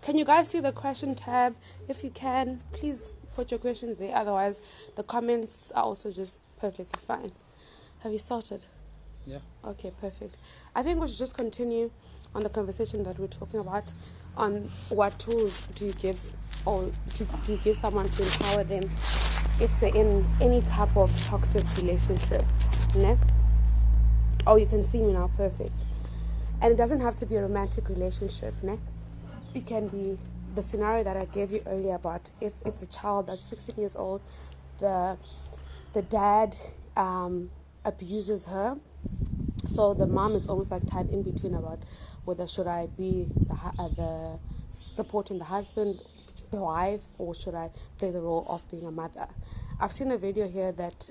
Can you guys see the question tab? If you can, please put your questions there. Otherwise, the comments are also just perfectly fine. Have you started? Yeah. Okay, perfect. I think we should just continue on the conversation that we're talking about on what tools do you give or do you give someone to empower them if they're in any type of toxic relationship, ne? Oh, you can see me now, perfect. And it doesn't have to be a romantic relationship, ne? It can be the scenario that I gave you earlier about if it's a child that's 16 years old, the dad abuses her, so the mom is almost like tied in between about whether should I be the supporting the husband, the wife, or should I play the role of being a mother. I've seen a video here that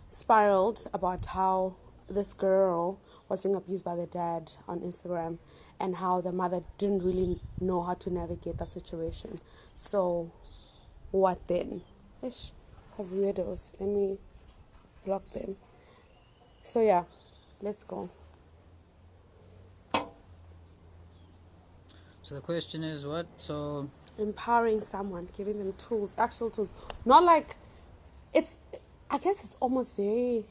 spiraled about how this girl was being abused by the dad on Instagram and how the mother didn't really know how to navigate that situation. So what then? Ish, have weirdos. Let me block them. So yeah, let's go. So the question is what? So Empowering someone, giving them tools, actual tools. Not like it's I guess it's almost very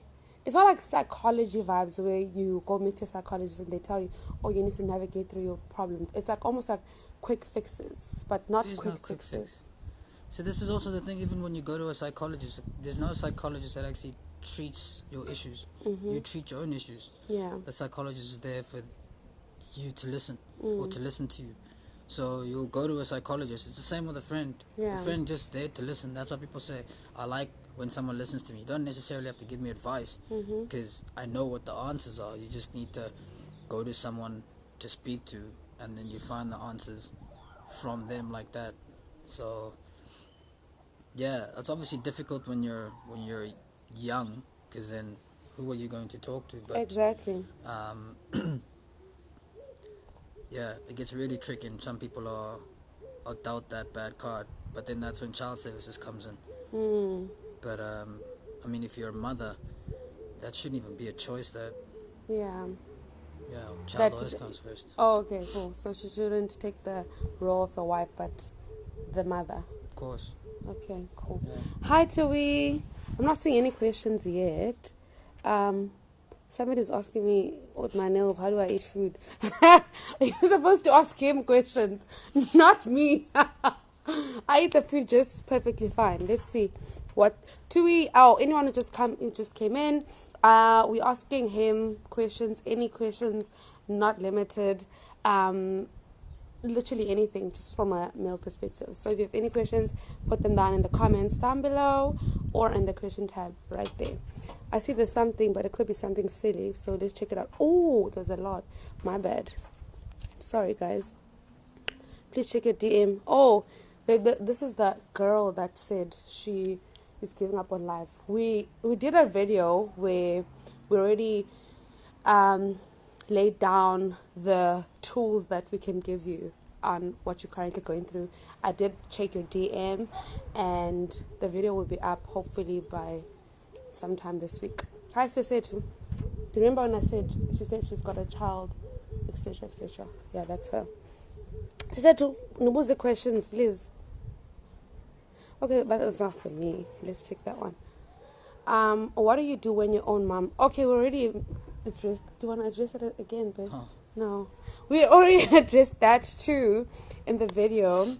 it's not like psychology vibes where you go meet your psychologist and they tell you, oh, you need to navigate through your problems. It's like almost like quick fixes, but not there's quick no quick fixes. fix. So this is also the thing. Even when you go to a psychologist, there's no psychologist that actually treats your issues. Mm-hmm. You treat your own issues. Yeah. The psychologist is there for you to listen or Mm. to listen to you. So you'll go to a psychologist. It's the same with a friend. Yeah. A friend just there to listen. That's why people say, I like when someone listens to me. You don't necessarily have to give me advice Mm-hmm. because I know what the answers are. You just need to go to someone to speak to, and then you find the answers from them like that. So yeah, it's obviously difficult when you're young, because then who are you going to talk to? But Exactly. yeah, it gets really tricky, and some people are dealt that bad card. But then that's when child services comes in. Mm. But I mean, if you're a mother, that shouldn't even be a choice. That Yeah. yeah, child That. always comes first. Oh, okay, cool. So she shouldn't take the role of a wife, but the mother. Of course. Okay, cool. Yeah. Hi, Tui. I'm not seeing any questions yet. Somebody's asking me with my nails, how do I eat food? You're supposed to ask him questions, not me. I eat the food just perfectly fine. Let's see. What Tui? Oh, anyone who just came in. We're asking him questions. Any questions, not limited. Literally anything, just from a male perspective. So if you have any questions, put them down in the comments down below or in the question tab right there. I see there's something, but it could be something silly, so let's check it out. Oh, there's a lot. My bad. Sorry, guys. Please check your DM. Oh, this is the girl that said she is giving up on life. We did a video where we already laid down the tools that we can give you on what you're currently going through. I did check your DM, and the video will be up hopefully by sometime this week. Hi, Sesetu. Do you remember when I said she said she's got a child, etc., etc.? Yeah, that's her. Sesetu, nubuze questions, please. Okay, but that's not for me. Let's check that one. What do you do when your own mom? Okay, we already addressed. Do you want to address it again, babe? Huh. No, we already addressed that too in the video.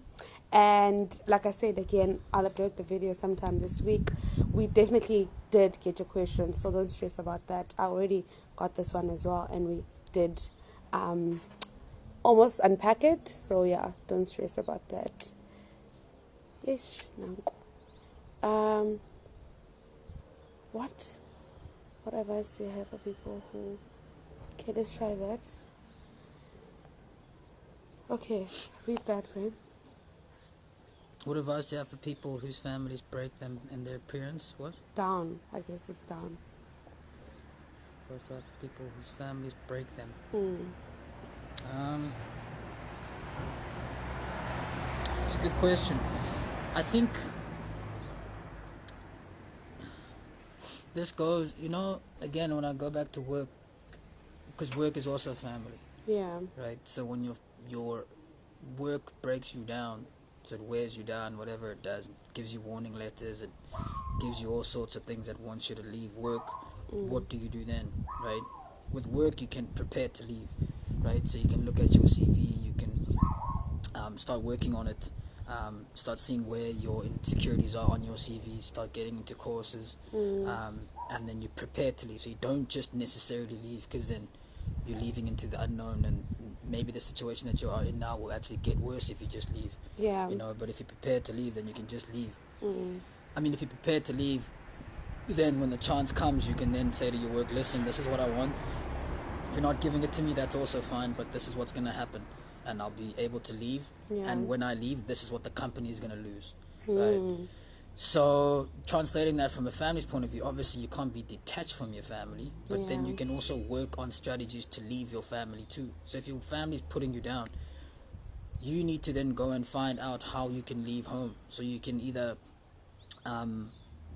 And like I said again, I'll upload the video sometime this week. We definitely did get your questions, so don't stress about that. I already got this one as well, and we did almost unpack it. So yeah, don't stress about that. Yes, what advice do you have for people who... Okay, let's try that. Okay, read that, right? What advice do you have for people whose families break them in their appearance? What? Down. I guess it's down. First off, people whose families break them. Mm. It's a good question. I think this goes, again, when I go back to work, because work is also family, Yeah. right? So when your work breaks you down, so it wears you down, whatever it does, it gives you warning letters, it gives you all sorts of things that wants you to leave work, what do you do then, right? With work, you can prepare to leave, right? So you can look at your CV, you can start working on it, start seeing where your insecurities are on your CV, start getting into courses, and then you prepare to leave. So you don't just necessarily leave, because then you're leaving into the unknown, and maybe the situation that you are in now will actually get worse if you just leave. Yeah. You know, but if you're prepared to leave, then you can just leave. Mm. I mean, if you're prepared to leave, then when the chance comes, you can then say to your work, listen, this is what I want. If you're not giving it to me, that's also fine, but this is what's going to happen. And I'll be able to leave. Yeah. And when I leave, this is what the company is going to lose. Mm. Right? So, translating that from a family's point of view, obviously you can't be detached from your family, but then Yeah. you can also work on strategies to leave your family too. So if your family's putting you down, you need to then go and find out how you can leave home. So you can either,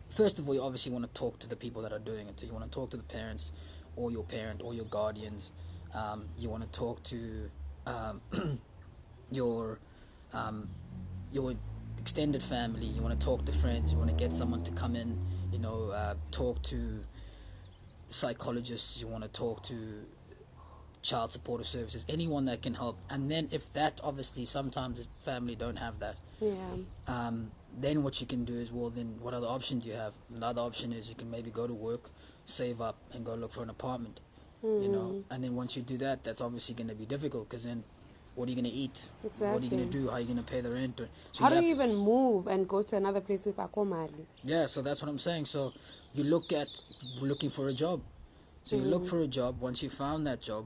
first of all, you obviously want to talk to the people that are doing it. So you want to talk to the parents, or your parent, or your guardians. You want to talk to your extended family. You want to talk to friends. You want to get someone to come in. You know, talk to psychologists. You want to talk to child supportive services, anyone that can help. And then if that, obviously sometimes the family don't have that, Yeah. then what you can do is, well, then what other option do you have? Another option is you can maybe go to work, save up, and go look for an apartment. You know, and then once you do that, that's obviously going to be difficult, because then what are you going to eat? Exactly. What are you going to do? How are you going to pay the rent? So How do have you to- even move and go to another place if Mali? Yeah, so that's what I'm saying. So you look at looking for a job. So you look for a job. Once you found that job,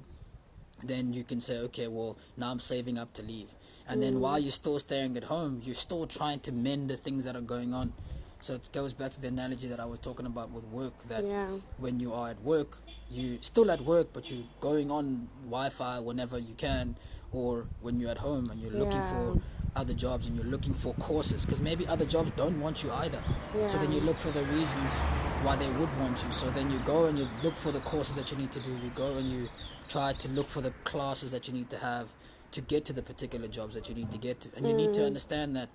then you can say, okay, well, now I'm saving up to leave. And then while you're still staying at home, you're still trying to mend the things that are going on. So it goes back to the analogy that I was talking about with work, that Yeah. when you are at work, you still at work, but you're going on Wi-Fi whenever you can, or when you're at home and you're looking Yeah. for other jobs and you're looking for courses, because maybe other jobs don't want you either. So then you look for the reasons why they would want you. So then you go and you look for the courses that you need to do. You go and you try to look for the classes that you need to have to get to the particular jobs that you need to get to. And you need to understand that.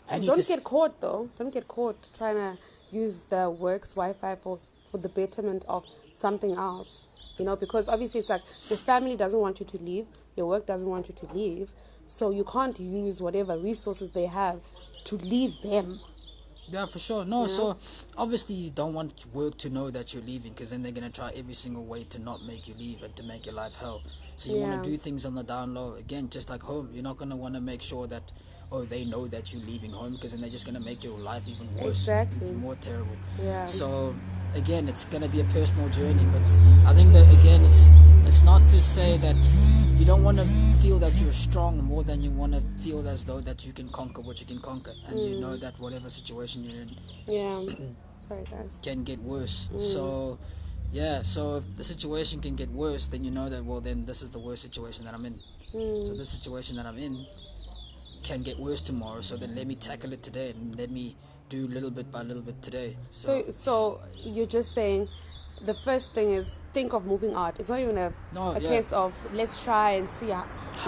And don't get caught though. Don't get caught trying to use the works Wi-Fi for the betterment of something else. You know, because obviously it's like your family doesn't want you to leave, your work doesn't want you to leave, so you can't use whatever resources they have to leave them. Yeah, for sure. No, so obviously you don't want work to know that you're leaving, because then they're going to try every single way to not make you leave and to make your life hell. So you want to do things on the down low. Again, just like home. You're not going to want to make sure that, oh, they know that you're leaving home, because then they're just going to make your life even worse. Exactly. Even more terrible. Yeah. So, again, it's going to be a personal journey. But I think that, again, it's not to say that you don't want to feel that you're strong more than you want to feel as though that you can conquer what you can conquer. And you know that whatever situation you're in, Yeah. Sorry, guys. can get worse. So so if the situation can get worse, then you know that, well, then this is the worst situation that I'm in. So this situation that I'm in can get worse tomorrow, so then let me tackle it today and let me do little bit by little bit today. So you're just saying the first thing is think of moving out. It's not even a case of let's try and see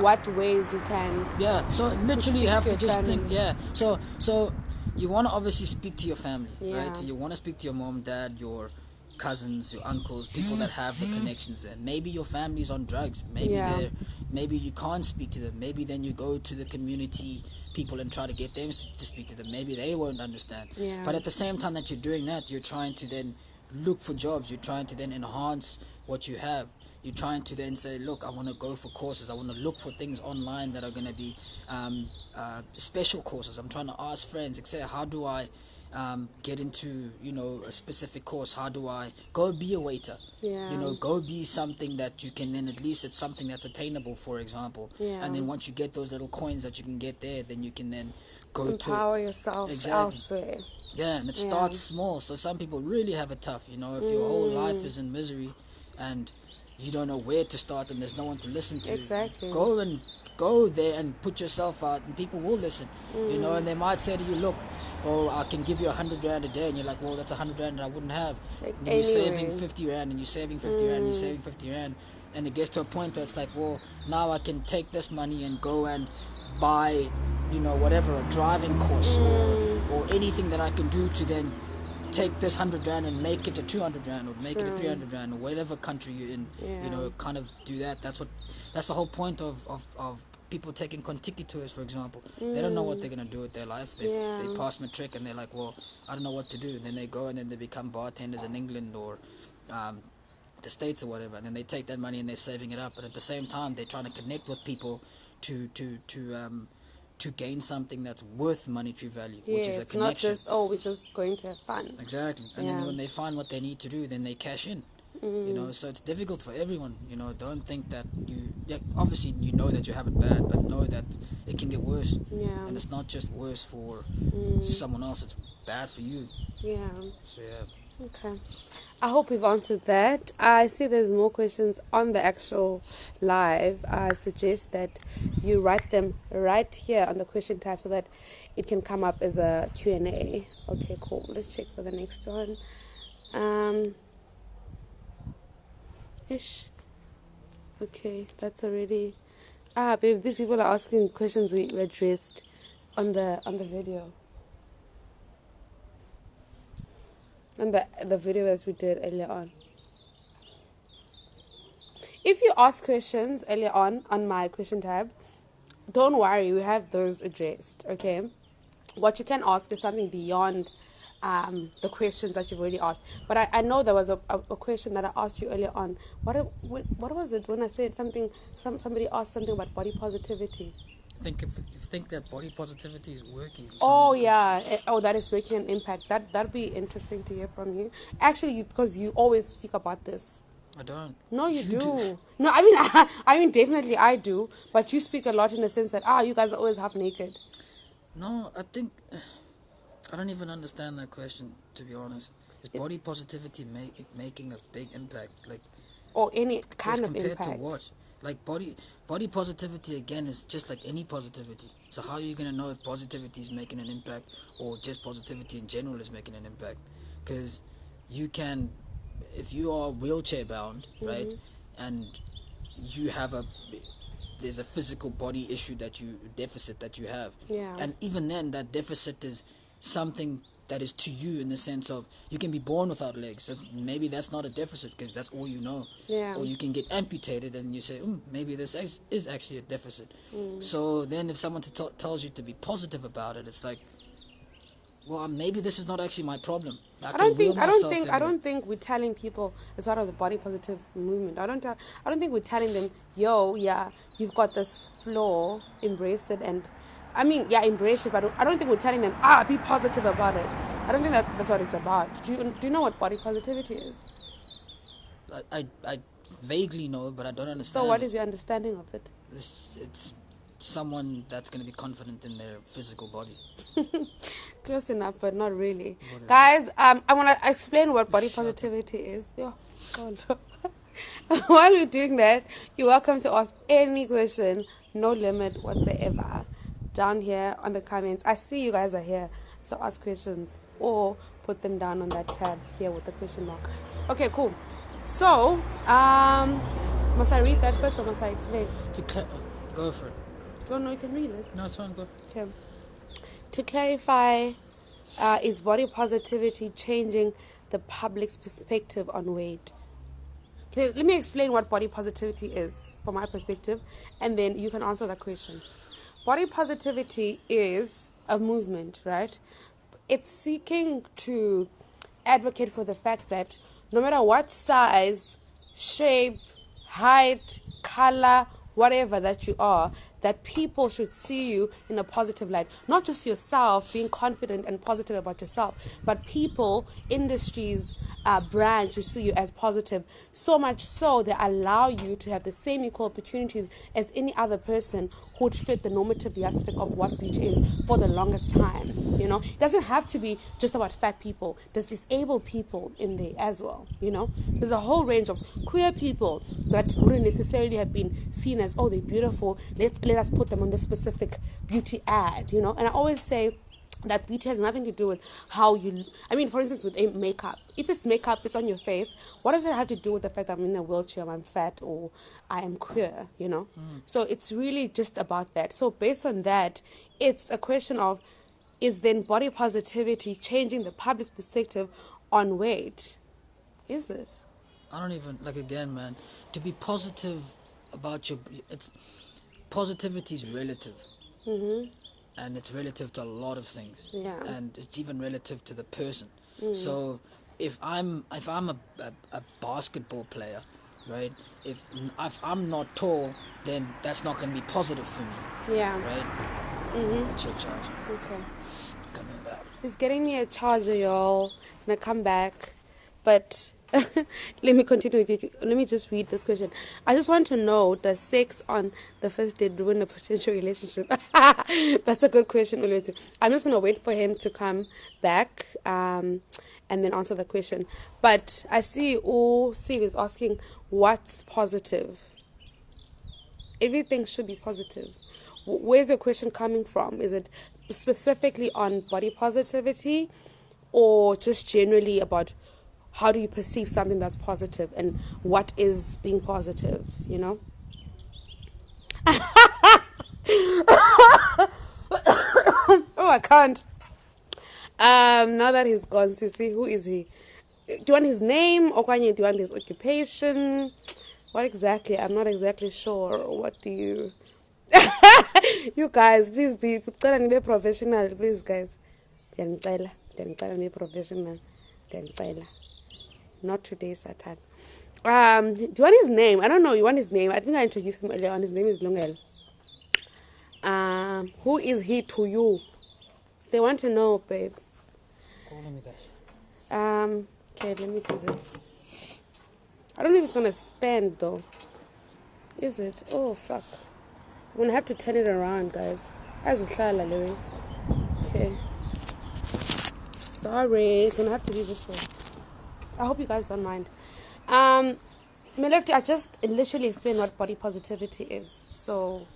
what ways you can. Yeah, so literally you have to just family. think. Yeah, so you want to obviously speak to your family, Yeah. right? So you want to speak to your mom, dad, your cousins, your uncles, people that have the connections there. Maybe your family's on drugs. Maybe you can't speak to them. Maybe then you go to the community people and try to get them to speak to them. Maybe they won't understand. Yeah. But at the same time that you're doing that, you're trying to then look for jobs. You're trying to then enhance what you have. You're trying to then say, look, I want to go for courses. I want to look for things online that are going to be special courses. I'm trying to ask friends, say, how do I get into, a specific course? How do I go be a waiter? Yeah. Go be something that you can then, at least it's something that's attainable, for example. Yeah. And then once you get those little coins that you can get there, then you can then go empower yourself elsewhere. Yeah, and it starts small. So some people really have it tough, if your whole life is in misery and you don't know where to start and there's no one to listen to. Exactly. Go there and put yourself out and people will listen, and they might say to you, look, I can give you 100 rand a day, and you're like, well, that's 100 rand that I wouldn't have. Like, and you're saving 50 rand and you're saving 50 rand and you're saving 50 rand. and it gets to a point where it's like, well, now I can take this money and go and buy, whatever, a driving course or anything that I can do to then take this 100 rand and make it a 200 rand or make it a 300 rand or whatever country you're in. Kind of do that. That's the whole point of people taking Kontiki tours, for example. They don't know what they're gonna do with their life. They pass matric and they're like, well, I don't know what to do. And then they go and then they become bartenders in England or the States or whatever. And then they take that money and they're saving it up. But at the same time, they're trying to connect with people to gain something that's worth monetary value, which is a connection. Not just, we're just going to have fun. Exactly. And then when they find what they need to do, then they cash in. So it's difficult for everyone. Don't think that obviously you know that you have it bad, but know that it can get worse. Yeah. And it's not just worse for someone else, it's bad for you. Yeah. So yeah. Okay. I hope we've answered that. I see there's more questions on the actual live. I suggest that you write them right here on the question tab so that it can come up as a Q&A. Okay, cool. Let's check for the next one. Okay, that's already... babe, these people are asking questions we addressed on the video. And the video that we did earlier on. If you ask questions earlier on my question tab, don't worry, we have those addressed, okay? What you can ask is something beyond the questions that you've already asked. But I know there was a question that I asked you earlier on. What was it when I said something? Somebody asked something about body positivity. If you think that body positivity is working. That is making an impact. That'd be interesting to hear from you. Actually, because you always speak about this. I don't. No, you do. No, I mean, definitely I do. But you speak a lot in the sense that you guys are always half naked. No, I think I don't even understand that question. To be honest, is body positivity making a big impact? Or any kind of compared impact? To what? Like body positivity again is just like any positivity. So how are you gonna know if positivity is making an impact or just positivity in general is making an impact? Because you can, if you are wheelchair bound, right, and you have there's a physical body issue deficit that you have, and even then that deficit is something that is to you in the sense of you can be born without legs, so maybe that's not a deficit because that's all you know. Or you can get amputated and you say, maybe this is actually a deficit. So then if someone tells you to be positive about it, it's like, well, maybe this is not actually my problem. I don't think we're telling people as part of the body positive movement. I don't think we're telling them, you've got this flaw, embrace it. And I mean, embrace it, but I don't think we're telling them, be positive about it. I don't think that's what it's about. Do you know what body positivity is? I vaguely know, but I don't understand. So what is your understanding of it? It's someone that's going to be confident in their physical body. Close enough, but not really. Whatever. Guys, I want to explain what body positivity is. While we're doing that, you're welcome to ask any question, no limit whatsoever. Down here on the comments, I see you guys are here, so ask questions or put them down on that tab here with the question mark. Okay, cool. So must I read that first or must I explain? Go for it. No, you can read it. No, it's fine, go. Okay. To clarify, is body positivity changing the public's perspective on weight? Let me explain what body positivity is from my perspective, and then you can answer that question. Body positivity is a movement, right? It's seeking to advocate for the fact that no matter what size, shape, height, color, whatever that you are, that people should see you in a positive light. Not just yourself being confident and positive about yourself, but people, industries, brands should see you as positive. So much so they allow you to have the same equal opportunities as any other person who would fit the normative yardstick of what beauty is for the longest time. It doesn't have to be just about fat people. There's disabled people in there as well. There's a whole range of queer people that wouldn't necessarily have been seen as, they're beautiful. Let us put them on this specific beauty ad. And I always say, that beauty has nothing to do with how you, I mean, for instance, with makeup. If it's makeup, it's on your face. What does it have to do with the fact that I'm in a wheelchair, I'm fat, or I am queer, you know? So it's really just about that. So based on that, it's a question of, is then body positivity changing the public's perspective on weight? Is it? I don't even, like, again, man, to be positive about it's, positivity is relative. And it's relative to a lot of things. Yeah. And it's even relative to the person. So if I'm a basketball player, right? If I'm not tall, then that's not going to be positive for me. Yeah. Right? That's your charger. Okay. Coming back. He's getting me a charger, y'all. It's gonna come back. But let me continue with you. Let me just read this question. I just want to know, does sex on the first date ruin a potential relationship? That's a good question, Ulutu. I'm just gonna wait for him to come back and then answer the question. But I see Steve is asking, what's positive? Everything should be positive. Where's your question coming from? Is it specifically on body positivity, or just generally about how do you perceive something that's positive and what is being positive, you know? Oh, I can't. Now that he's gone, Sissy, who is he? Do you want his name, or do you want his occupation? What exactly? I'm not exactly sure. What do you... You guys, please be professional, please, guys. Be professional. Not today, Satan. Do you want his name? I don't know. You want his name? I think I introduced him earlier on. His name is Lungel. Who is he to you? They want to know, babe. Okay, let me do this. I don't know if it's gonna stand though. Is it? Oh fuck. I'm gonna have to turn it around, guys. Okay. Sorry, it's gonna have to be this way. I hope you guys don't mind. Melody, I just literally explained what body positivity is. So,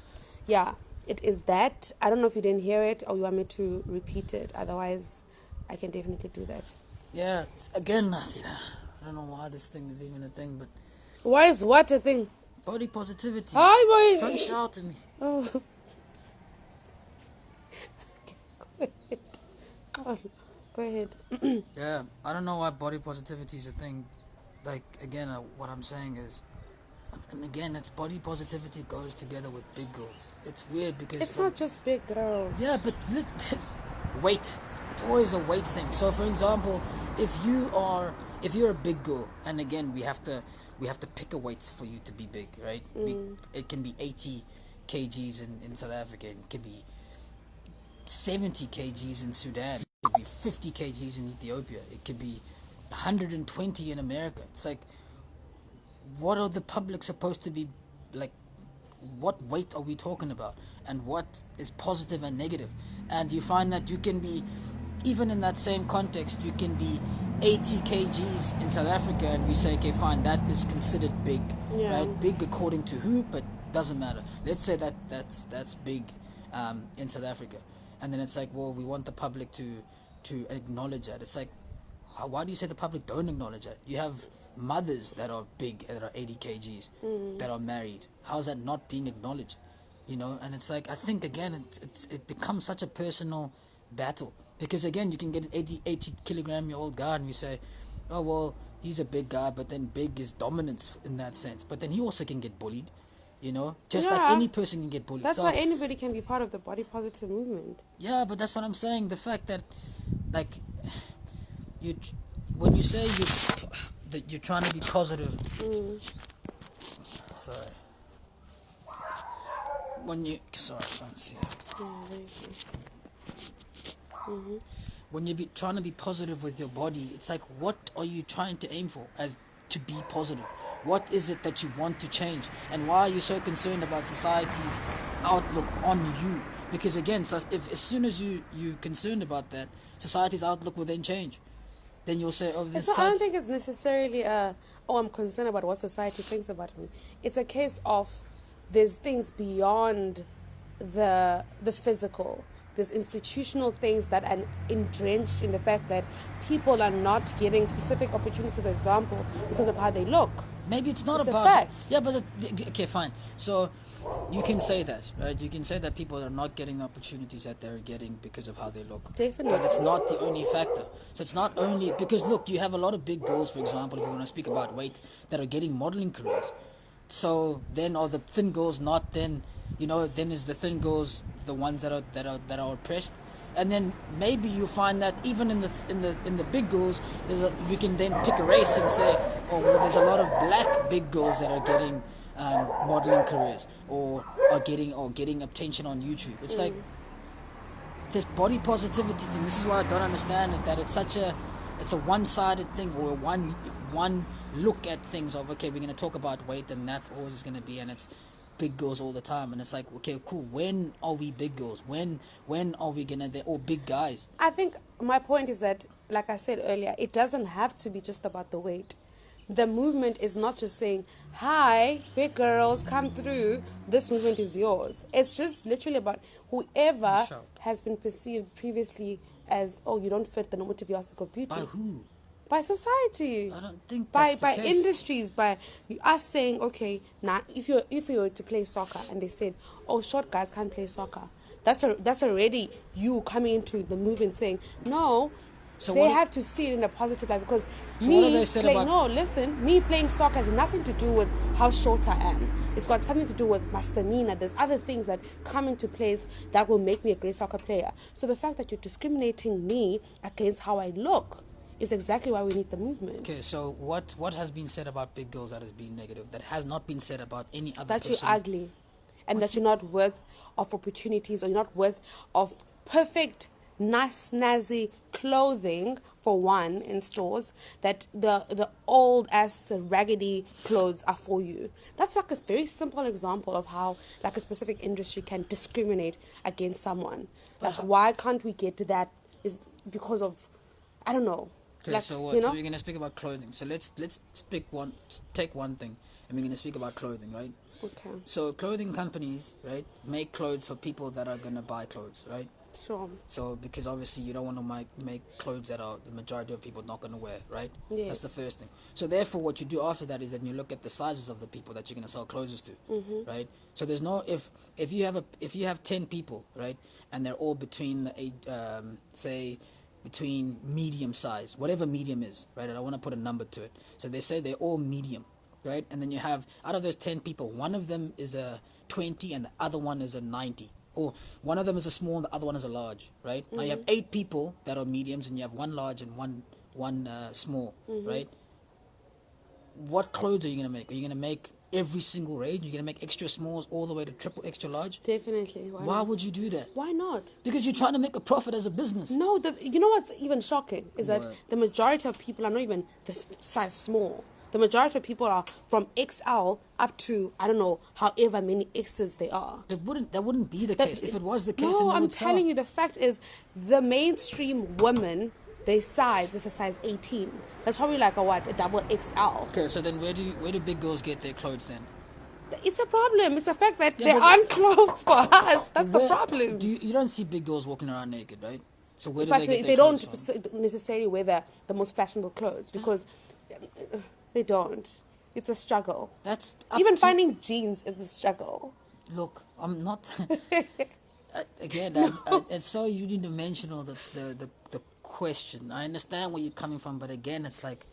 yeah, it is that. I don't know if you didn't hear it or you want me to repeat it. Otherwise, I can definitely do that. Yeah, again, I don't know why this thing is even a thing, but... Why is what a thing? Body positivity. Hi, boys. Don't shout at me. Oh. Oh, go ahead. Yeah, I don't know why body positivity is a thing. Like, again, what I'm saying is, and again, it's body positivity goes together with big girls. It's weird because... It's not just big girls. Yeah, but weight. It's always a weight thing. So, for example, if you're a big girl, and again, we have to pick a weight for you to be big, right? It can be 80 kgs in South Africa. It can be 70 kgs in Sudan. It could be 50 kgs in Ethiopia. It could be 120 in America. It's like, what are the public supposed to be like? What weight are we talking about? And what is positive and negative? And you find that you can be, even in that same context, you can be 80 kgs in South Africa, and we say, okay, fine, that is considered big, right? Big according to who, but doesn't matter. Let's say that's big in South Africa, and then it's like, well, we want the public to acknowledge that. It's like, why do you say the public don't acknowledge that? You have mothers that are big, that are 80 kgs, that are married. How's that not being acknowledged? You know, and it's like, I think, again, it becomes such a personal battle. Because, again, you can get an 80 kilogram-year-old guy and you say, oh, well, he's a big guy, but then big is dominance in that sense. But then he also can get bullied, you know? Just like any person can get bullied. That's why anybody can be part of the body positive movement. Yeah, but that's what I'm saying. The fact that, like, when you say that you're trying to be positive... Sorry. Sorry, I can't see it. Yeah, very good. When you're trying to be positive with your body, it's like, what are you trying to aim for as to be positive? What is it that you want to change? And why are you so concerned about society's outlook on you? Because again, if as soon as you're concerned about that, society's outlook will then change. Then you'll say, oh, this... I don't think it's necessarily I'm concerned about what society thinks about me. It's a case of there's things beyond the physical. there's institutional things that are entrenched in the fact that people are not getting specific opportunities, for example, because of how they look. Maybe it's not It's a about fact. Yeah, but okay, fine. So you can say that, right? You can say that people are not getting the opportunities that they're getting because of how they look. Definitely. But it's not the only factor. So it's not only because look, you have a lot of big girls, for example, if you want to speak about weight, that are getting modeling careers. So then are the thin girls not then, then is the thin girls the ones that are oppressed? And then maybe you find that even in the big girls, we can then pick a race and say, oh well, there's a lot of black big girls that are getting modeling careers or are getting attention on YouTube. It's like this body positivity thing. This is why I don't understand it. That it's a one-sided thing, or one look at things of, okay, we're going to talk about weight and that's always is going to be, and it's big girls all the time. And it's like, okay, cool, when are we big girls? When are we going to, or big guys? I think my point is that, like I said earlier, it doesn't have to be just about the weight. The movement is not just saying, hi, big girls, come through, this movement is yours. It's just literally about whoever Sure. has been perceived previously as, oh, you don't fit the normative yardstick of beauty. By who? By society. I don't think by that's the by case. industries, by us saying, okay, now if you were to play soccer and they said, oh, short guys can't play soccer, that's already you coming into the movement saying, no, So they what- have to see it in a positive light, because So what have they said about- me playing soccer has nothing to do with how short I am. It's got something to do with my stamina. There's other things that come into place that will make me a great soccer player. So the fact that you're discriminating me against how I look is exactly why we need the movement. Okay, so what has been said about big girls that has been negative, that has not been said about any other That person? you're ugly, and that you're not worth of opportunities, or you're not worth of perfect, nice, snazzy clothing, for one, in stores, that the old ass raggedy clothes are for you. That's like a very simple example of how like a specific industry can discriminate against someone. Like, why can't we get to that? Is because of, I don't know. Okay, Like, so what? you know? So we're gonna speak about clothing. So let's take one thing, and we're gonna speak about clothing, right? Okay, So clothing companies, right, make clothes for people that are gonna buy clothes, right? sure. So because obviously you don't want to make clothes that are the majority of people not gonna wear, right? Yes. That's the first thing. So therefore, what you do after that is that you look at the sizes of the people that you're gonna sell clothes to, right? So there's no if you have 10 people, right, and they're all between the age, say between medium size, whatever medium is, right? I don't want to put a number to it. So they say they're all medium, right? And then you have, out of those 10 people, one of them is a 20 and the other one is a 90. Or one of them is a small and the other one is a large, right? Now you have 8 people that are mediums and you have one large and one small, right? What clothes are you going to make? Are you going to make every single range? You're going to make extra smalls all the way to triple extra large? Definitely. Why would you do that? Why not? Because you're trying to make a profit as a business. No, you know what's even shocking is that What? the majority of people are not even this size small. The majority of people are from XL up to, I don't know, however many X's they are. That wouldn't be the case. If it was the case, then No, they I'm would sell. telling you, the fact is, the mainstream women, their size is a size 18. That's probably like a double XL. Okay, so then where do big girls get their clothes then? It's a problem. It's the fact that Yeah, there but- aren't clothes for us. That's the Where- problem. You don't see big girls walking around naked, right? So where In do fact, they get they their don't clothes from? necessarily wear the most fashionable clothes, because they don't. It's a struggle. That's up Even to- finding jeans is a struggle. Look, I'm not. Again, it's so unidimensional, the question. I understand where you're coming from, but again, it's like,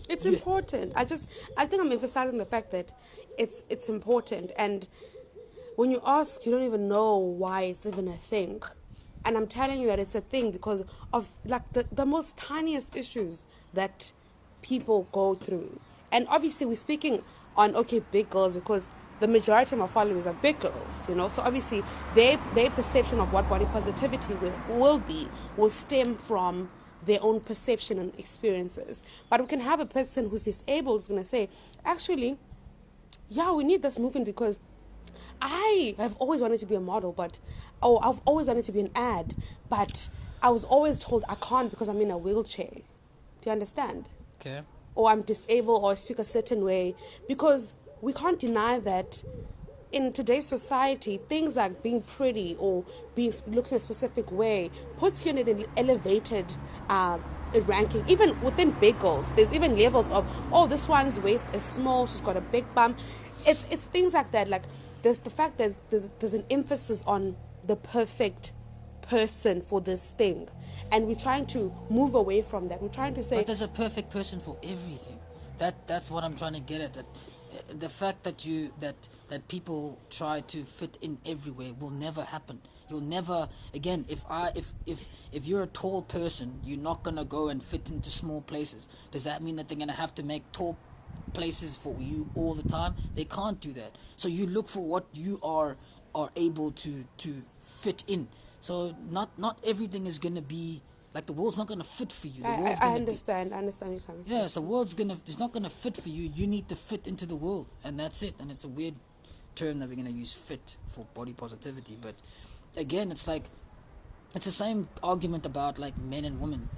It's Yeah. important. I think I'm emphasizing the fact that it's important, and when you ask, you don't even know why it's even a thing. And I'm telling you that it's a thing because of like the most tiniest issues that people go through. And obviously we're speaking on, okay, big girls, because the majority of my followers are big girls, you know. So obviously their perception of what body positivity will stem from their own perception and experiences. But we can have a person who's disabled who's going to say, actually, yeah, we need this movement because I have always wanted to be a model, I've always wanted to be an ad, but I was always told I can't because I'm in a wheelchair. Do you understand? okay, Or I'm disabled, or I speak a certain way, because we can't deny that in today's society, things like being pretty or being looking a specific way puts you in an elevated ranking. Even within big girls, there's even levels of, oh, this one's waist is small, she's got a big bum. It's things like that. Like there's the fact that there's an emphasis on the perfect person for this thing, and we're trying to move away from that. We're trying to say, But there's a perfect person for everything. That's what I'm trying to get at. That the fact that that people try to fit in everywhere will never happen. You'll never again. If you're a tall person, you're not gonna go and fit into small places. Does that mean that they're gonna have to make tall places for you all the time? They can't do that. So you look for what you are able to fit in. So not everything is gonna be like the world's not gonna fit for you. The world's I gonna understand. I understand where you're coming from. Yes, the world's it's not gonna fit for you. You need to fit into the world, and that's it. And it's a weird term that we're gonna use, fit, for body positivity. But again, it's like it's the same argument about like men and women.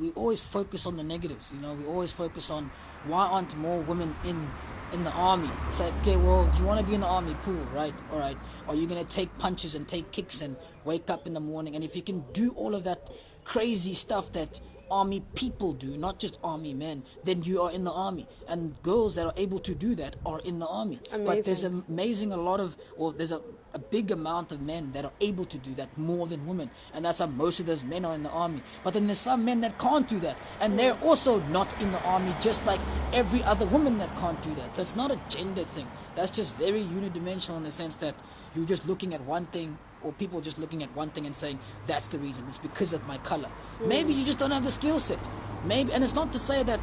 We always focus on the negatives. We always focus on why aren't more women in the army. It's like, okay, well, you want to be in the army, cool, right? All right. Are you gonna take punches and take kicks and wake up in the morning? And if you can do all of that crazy stuff that army people do, not just army men, then you are in the army. And girls that are able to do that are in the army. Amazing. But there's a big amount of men that are able to do that more than women, and that's how most of those men are in the army. But then there's some men that can't do that, and they're also not in the army, just like every other woman that can't do that. So it's not a gender thing. That's just very unidimensional in the sense that you're just looking at one thing, or people just looking at one thing and saying that's the reason, it's because of my color. Maybe you just don't have the skill set. Maybe, and it's not to say that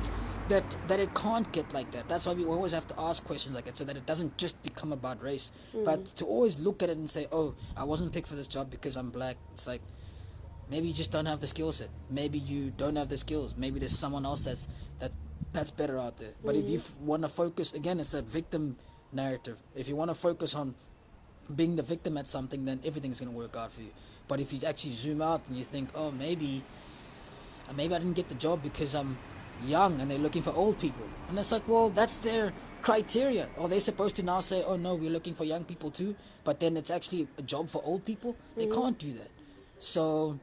it can't get like that. That's why we always have to ask questions like that, so that it doesn't just become about race, but to always look at it and say, oh, I wasn't picked for this job because I'm black. It's like, maybe you just don't have the skill set. Maybe you don't have the skills. Maybe there's someone else that's better out there. But if you want to focus, again, it's that victim narrative. If you want to focus on being the victim at something, then everything's going to work out for you. But if you actually zoom out and you think, oh, maybe I didn't get the job because I'm young and they're looking for old people, and it's like, well, that's their criteria. Are they supposed to now say, oh no, we're looking for young people too, but then it's actually a job for old people? They can't do that. So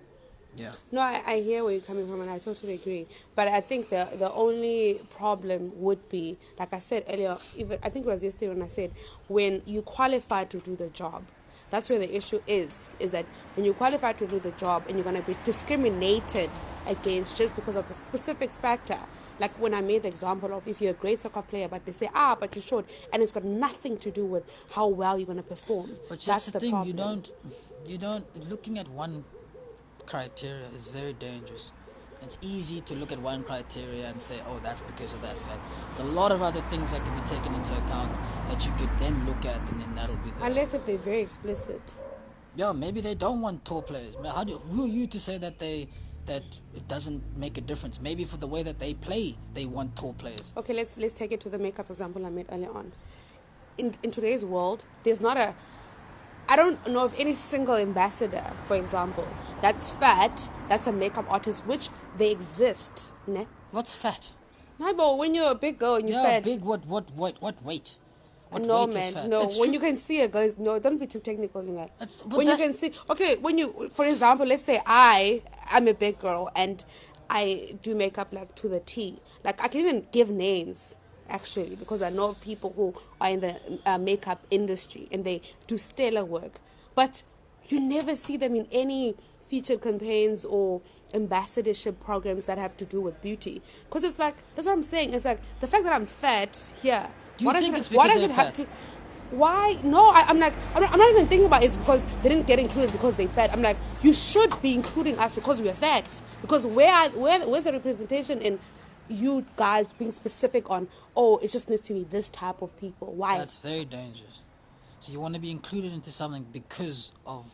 yeah. No, I hear where you're coming from, and I totally agree. But I think the only problem would be, like I said earlier, even I think it was yesterday when I said, when you qualify to do the job, that's where the issue is that when you qualify to do the job and you're going to be discriminated against just because of a specific factor. Like when I made the example of, if you're a great soccer player, but they say, but you're short, and it's got nothing to do with how well you're going to perform. But that's the thing, problem. you don't, looking at one criteria is very dangerous. It's easy to look at one criteria and say, oh, that's because of that fact. There's a lot of other things that can be taken into account that you could then look at, and then that'll be there. Unless if they're very explicit. Yeah, maybe they don't want tall players. Who are you to say that it doesn't make a difference? Maybe for the way that they play, they want tall players. Okay, let's take it to the makeup example I made earlier on. In today's world, there's not I don't know of any single ambassador, for example, that's fat, that's a makeup artist, which they exist. Ne? What's fat? No, but when you're a big girl and you're fat. Big, what weight? What No, weight man, is fat? no. It's When true. you can see a girl, no, don't be too technical in that. But When you can see, okay, when you, for example, let's say I'm a big girl and I do makeup like to the T. Like I can even give names, actually, because I know people who are in the makeup industry and they do stellar work. But you never see them in any featured campaigns or ambassadorship programs that have to do with beauty. Because it's like, that's what I'm saying. It's like, the fact that I'm fat here. Do you think it's because they're fat? Why? No, I'm not even thinking about it's because they didn't get included because they're fat. I'm like, you should be including us because we're fat. Because where's the representation in you guys being specific on, oh, it just needs to be this type of people? Why? That's very dangerous. So you want to be included into something because of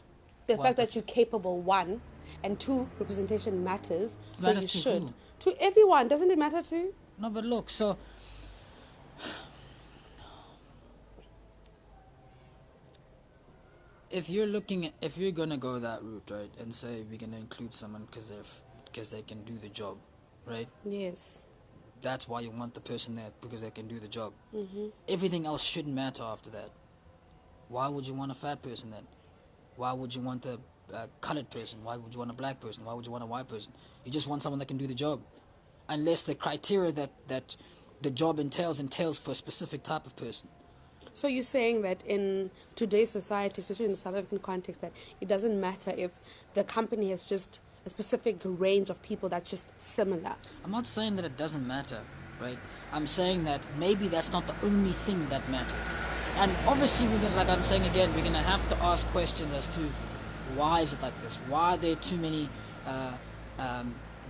the fact that you're capable, one, and two, representation matters. So you should. Who? To everyone, doesn't it matter to? No, but look, so if you're gonna go that route, right, and say we're gonna include someone because they can do the job, right? Yes. That's why you want the person there, because they can do the job. Everything else shouldn't matter after that. Why would you want a fat person then? Why would you want a colored person? Why would you want a black person? Why would you want a white person? You just want someone that can do the job. Unless the criteria that the job entails for a specific type of person. So you're saying that in today's society, especially in the South African context, that it doesn't matter if the company has just a specific range of people that's just similar. I'm not saying that it doesn't matter, right? I'm saying that maybe that's not the only thing that matters. And obviously, like I'm saying again, we're gonna have to ask questions as to why is it like this? Why are there too many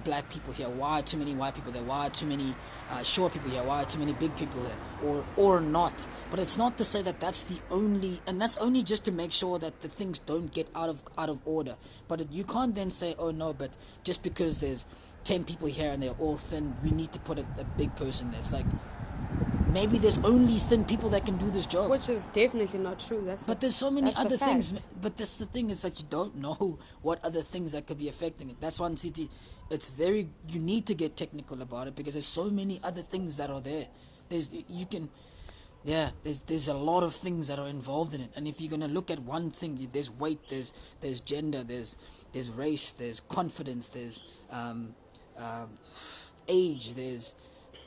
black people here? Why are too many white people there? Why are too many short people here? Why are too many big people here? Or not? But it's not to say that that's the only, and that's only just to make sure that the things don't get out of order. But you can't then say, oh no, but just because there's 10 people here and they're all thin, we need to put a big person there. It's like, maybe there's only thin people that can do this job. Which is definitely not true. But there's so many other things. But that's the thing, is that you don't know what other things that could be affecting it. That's one city. You need to get technical about it, because there's so many other things that are there. There's a lot of things that are involved in it. And if you're gonna look at one thing, there's weight, there's gender, there's race, there's confidence, there's age, there's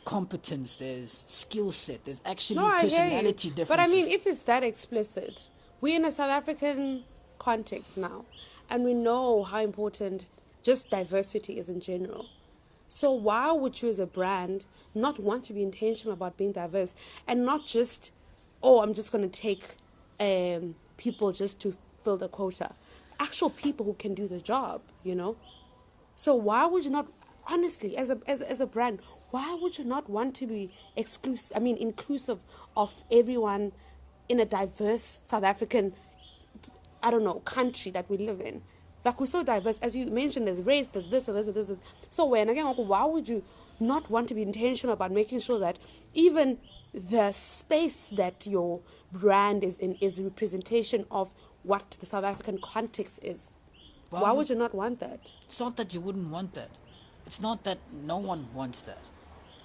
competence, there's skill set, there's actually personality differences. But I mean, if it's that explicit, we're in a South African context now, and we know how important just diversity is in general. So why would you as a brand not want to be intentional about being diverse, and not just, I'm just going to take people just to fill the quota? Actual people who can do the job, So why would you not, honestly, as a brand, why would you not want to be inclusive of everyone in a diverse South African, country that we live in? Like, we're so diverse. As you mentioned, there's race, there's this, and this, and this. So why would you not want to be intentional about making sure that even the space that your brand is in is a representation of what the South African context is? Well, why would you not want that? It's not that you wouldn't want that. It's not that no one wants that.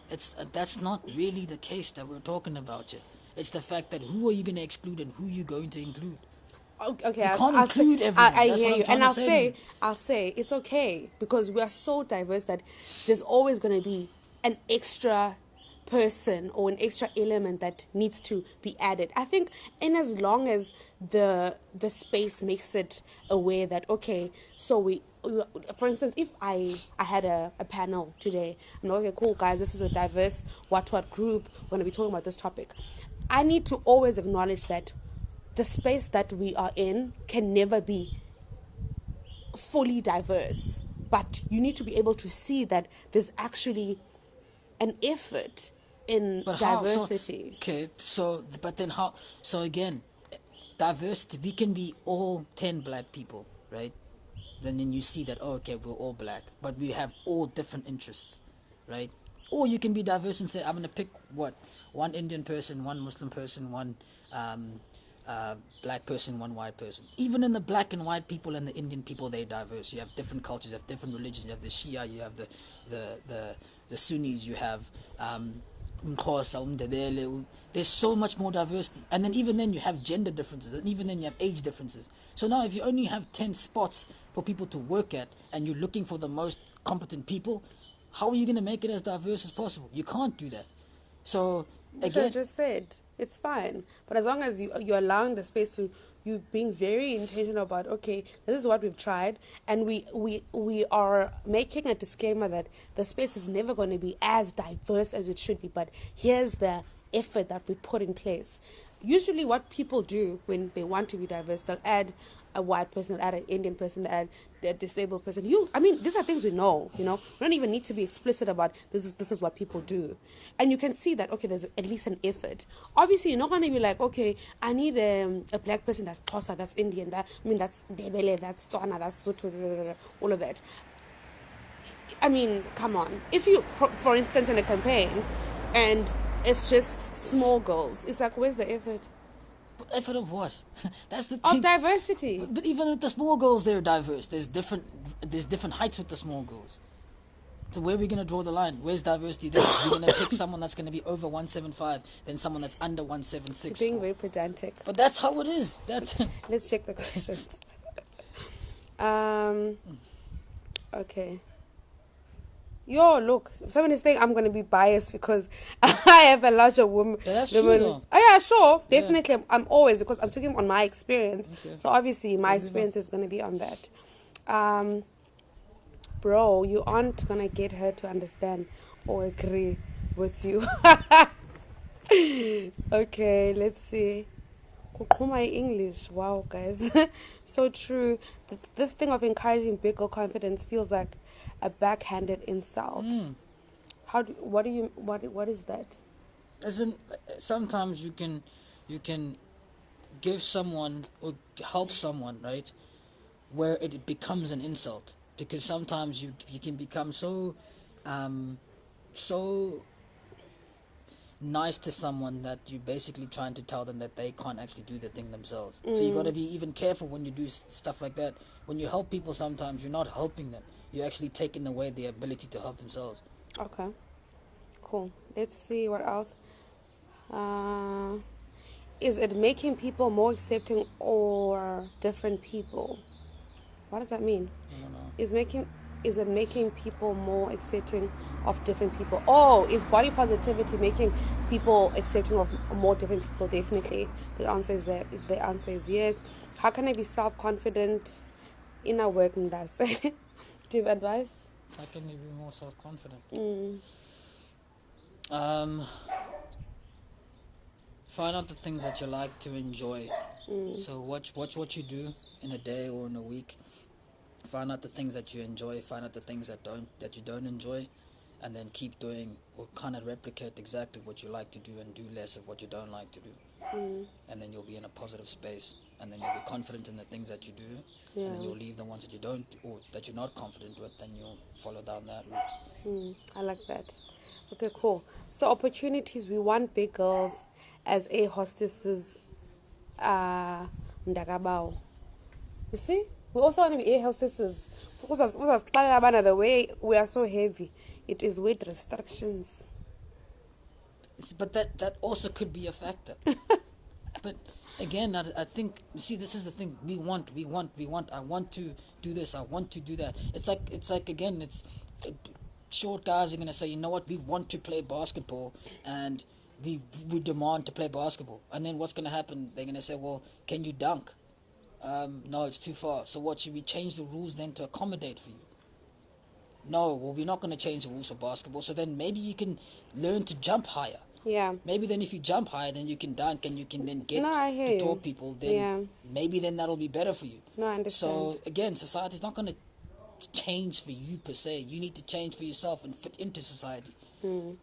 That's not really the case that we're talking about here. It's the fact that who are you going to exclude and who are you going to include? Okay, you can't include everything. I hear you, and I'll say it's okay, because we are so diverse that there's always going to be an extra person or an extra element that needs to be added. I think, and as long as the space makes it aware that, okay, so we for instance, if I had a panel today, I'm like, okay, cool guys, this is a diverse what group, we're going to be talking about this topic. I need to always acknowledge that the space that we are in can never be fully diverse, but you need to be able to see that there's actually an effort in diversity. But then how? So again, diversity, we can be all 10 black people, right? Then you see that, we're all black, but we have all different interests, right? Or you can be diverse and say, I'm going to pick one Indian person, one Muslim person, one black person, one white person. Even in the black and white people and the Indian people, they're diverse. You have different cultures, you have different religions. You have the Shia, you have the Sunnis, you have there's so much more diversity. And then even then you have gender differences, and even then you have age differences. So now if you only have 10 spots for people to work at, and you're looking for the most competent people, how are you going to make it as diverse as possible? You can't do that. So again, I just said it's fine, but as long as you're allowing the space to, you being very intentional about, okay, this is what we've tried, and we are making a disclaimer that the space is never going to be as diverse as it should be, but here's the effort that we put in place. Usually what people do when they want to be diverse, they'll add a white person, they'll add an Indian person, they'll add a disabled person. These are things we know, We don't even need to be explicit about this is what people do. And you can see that, okay, there's at least an effort. Obviously, you're not going to be like, okay, I need a black person that's Xhosa, that's Indian, that's Ndebele, that's Tswana, that's Sotho, all of that. Come on. If you, for instance, in a campaign, and it's just small girls, it's like, where's the effort? Effort of what? That's the thing. Of diversity. But even with the small girls, they're diverse. There's different heights with the small girls. So where are we gonna draw the line? Where's diversity there? We're gonna pick someone that's gonna be over 175, then someone that's under 176. Being very pedantic. But that's how it is. That's Let's check the questions. Okay. Yo, look, someone is saying I'm going to be biased because I have a larger woman. Yeah, that's true, though. Oh, yeah, sure. Yeah. Definitely. I'm always, because I'm speaking on my experience. Okay. So obviously my experience is going to be on that. Bro, you aren't going to get her to understand or agree with you. Okay, let's see. My English. Wow, guys. So true. This thing of encouraging big girl confidence feels like a backhanded insult. What is that? as in, sometimes you can give someone or help someone, right, where it becomes an insult, because sometimes you can become so nice to someone that you're basically trying to tell them that they can't actually do the thing themselves. So you got to be even careful when you do stuff like that. When you help people, sometimes you're not helping them, you're actually taking away their ability to help themselves. Okay, cool. Let's see what else. Is it making people more accepting or different people? What does that mean? I don't know. Is it making people more accepting of different people? Oh, is body positivity making people accepting of more different people? Definitely. The answer is that. The answer is yes. How can I be self-confident in our work in that? Do you have advice? How can you be more self-confident? Find out the things that you like to enjoy. So watch what you do in a day or in a week. Find out the things that you enjoy. Find out the things that you don't enjoy, and then keep doing or kind of replicate exactly what you like to do and do less of what you don't like to do. And then you'll be in a positive space, and then you'll be confident in the things that you do, and then you'll leave the ones that you don't or that you're not confident with, then you'll follow down that route. I like that. Okay, cool. So opportunities, we want big girls as air hostesses. Ndagabao. You see? We also want to be air hostesses. Because the way we are so heavy, it is weight restrictions. But that also could be a factor. But again, I think, you see, this is the thing. We want. I want to do this. I want to do that. It's like again, short guys are gonna say, you know what, we want to play basketball, and we demand to play basketball. And then what's gonna happen? They're gonna say, well, can you dunk? No, it's too far. So what, should we change the rules then to accommodate for you? No, well, we're not going to change the rules for basketball. So then maybe you can learn to jump higher. Yeah. Maybe then if you jump higher, then you can dunk and you can then get I hear to you. tall people. Then maybe then that'll be better for you. No, I understand. So again, society's not going to change for you per se. You need to change for yourself and fit into society.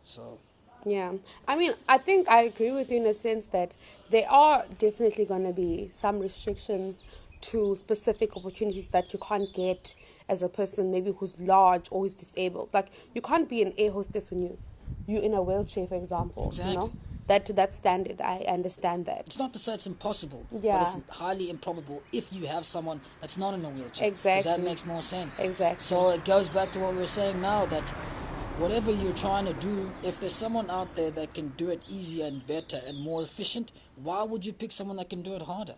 So... Yeah, I mean, I think I agree with you in a sense that there are definitely going to be some restrictions to specific opportunities that you can't get as a person maybe who's large or who's disabled. Like, you can't be an air hostess when you're in a wheelchair, for example. Exactly. You know? That's standard. I understand that. It's not to say it's impossible, Yeah. but it's highly improbable if you have someone that's not in a wheelchair. Exactly. 'Cause that makes more sense. Exactly. So it goes back to what we were saying now, that whatever you're trying to do, if there's someone out there that can do it easier and better and more efficient, why would you pick someone that can do it harder?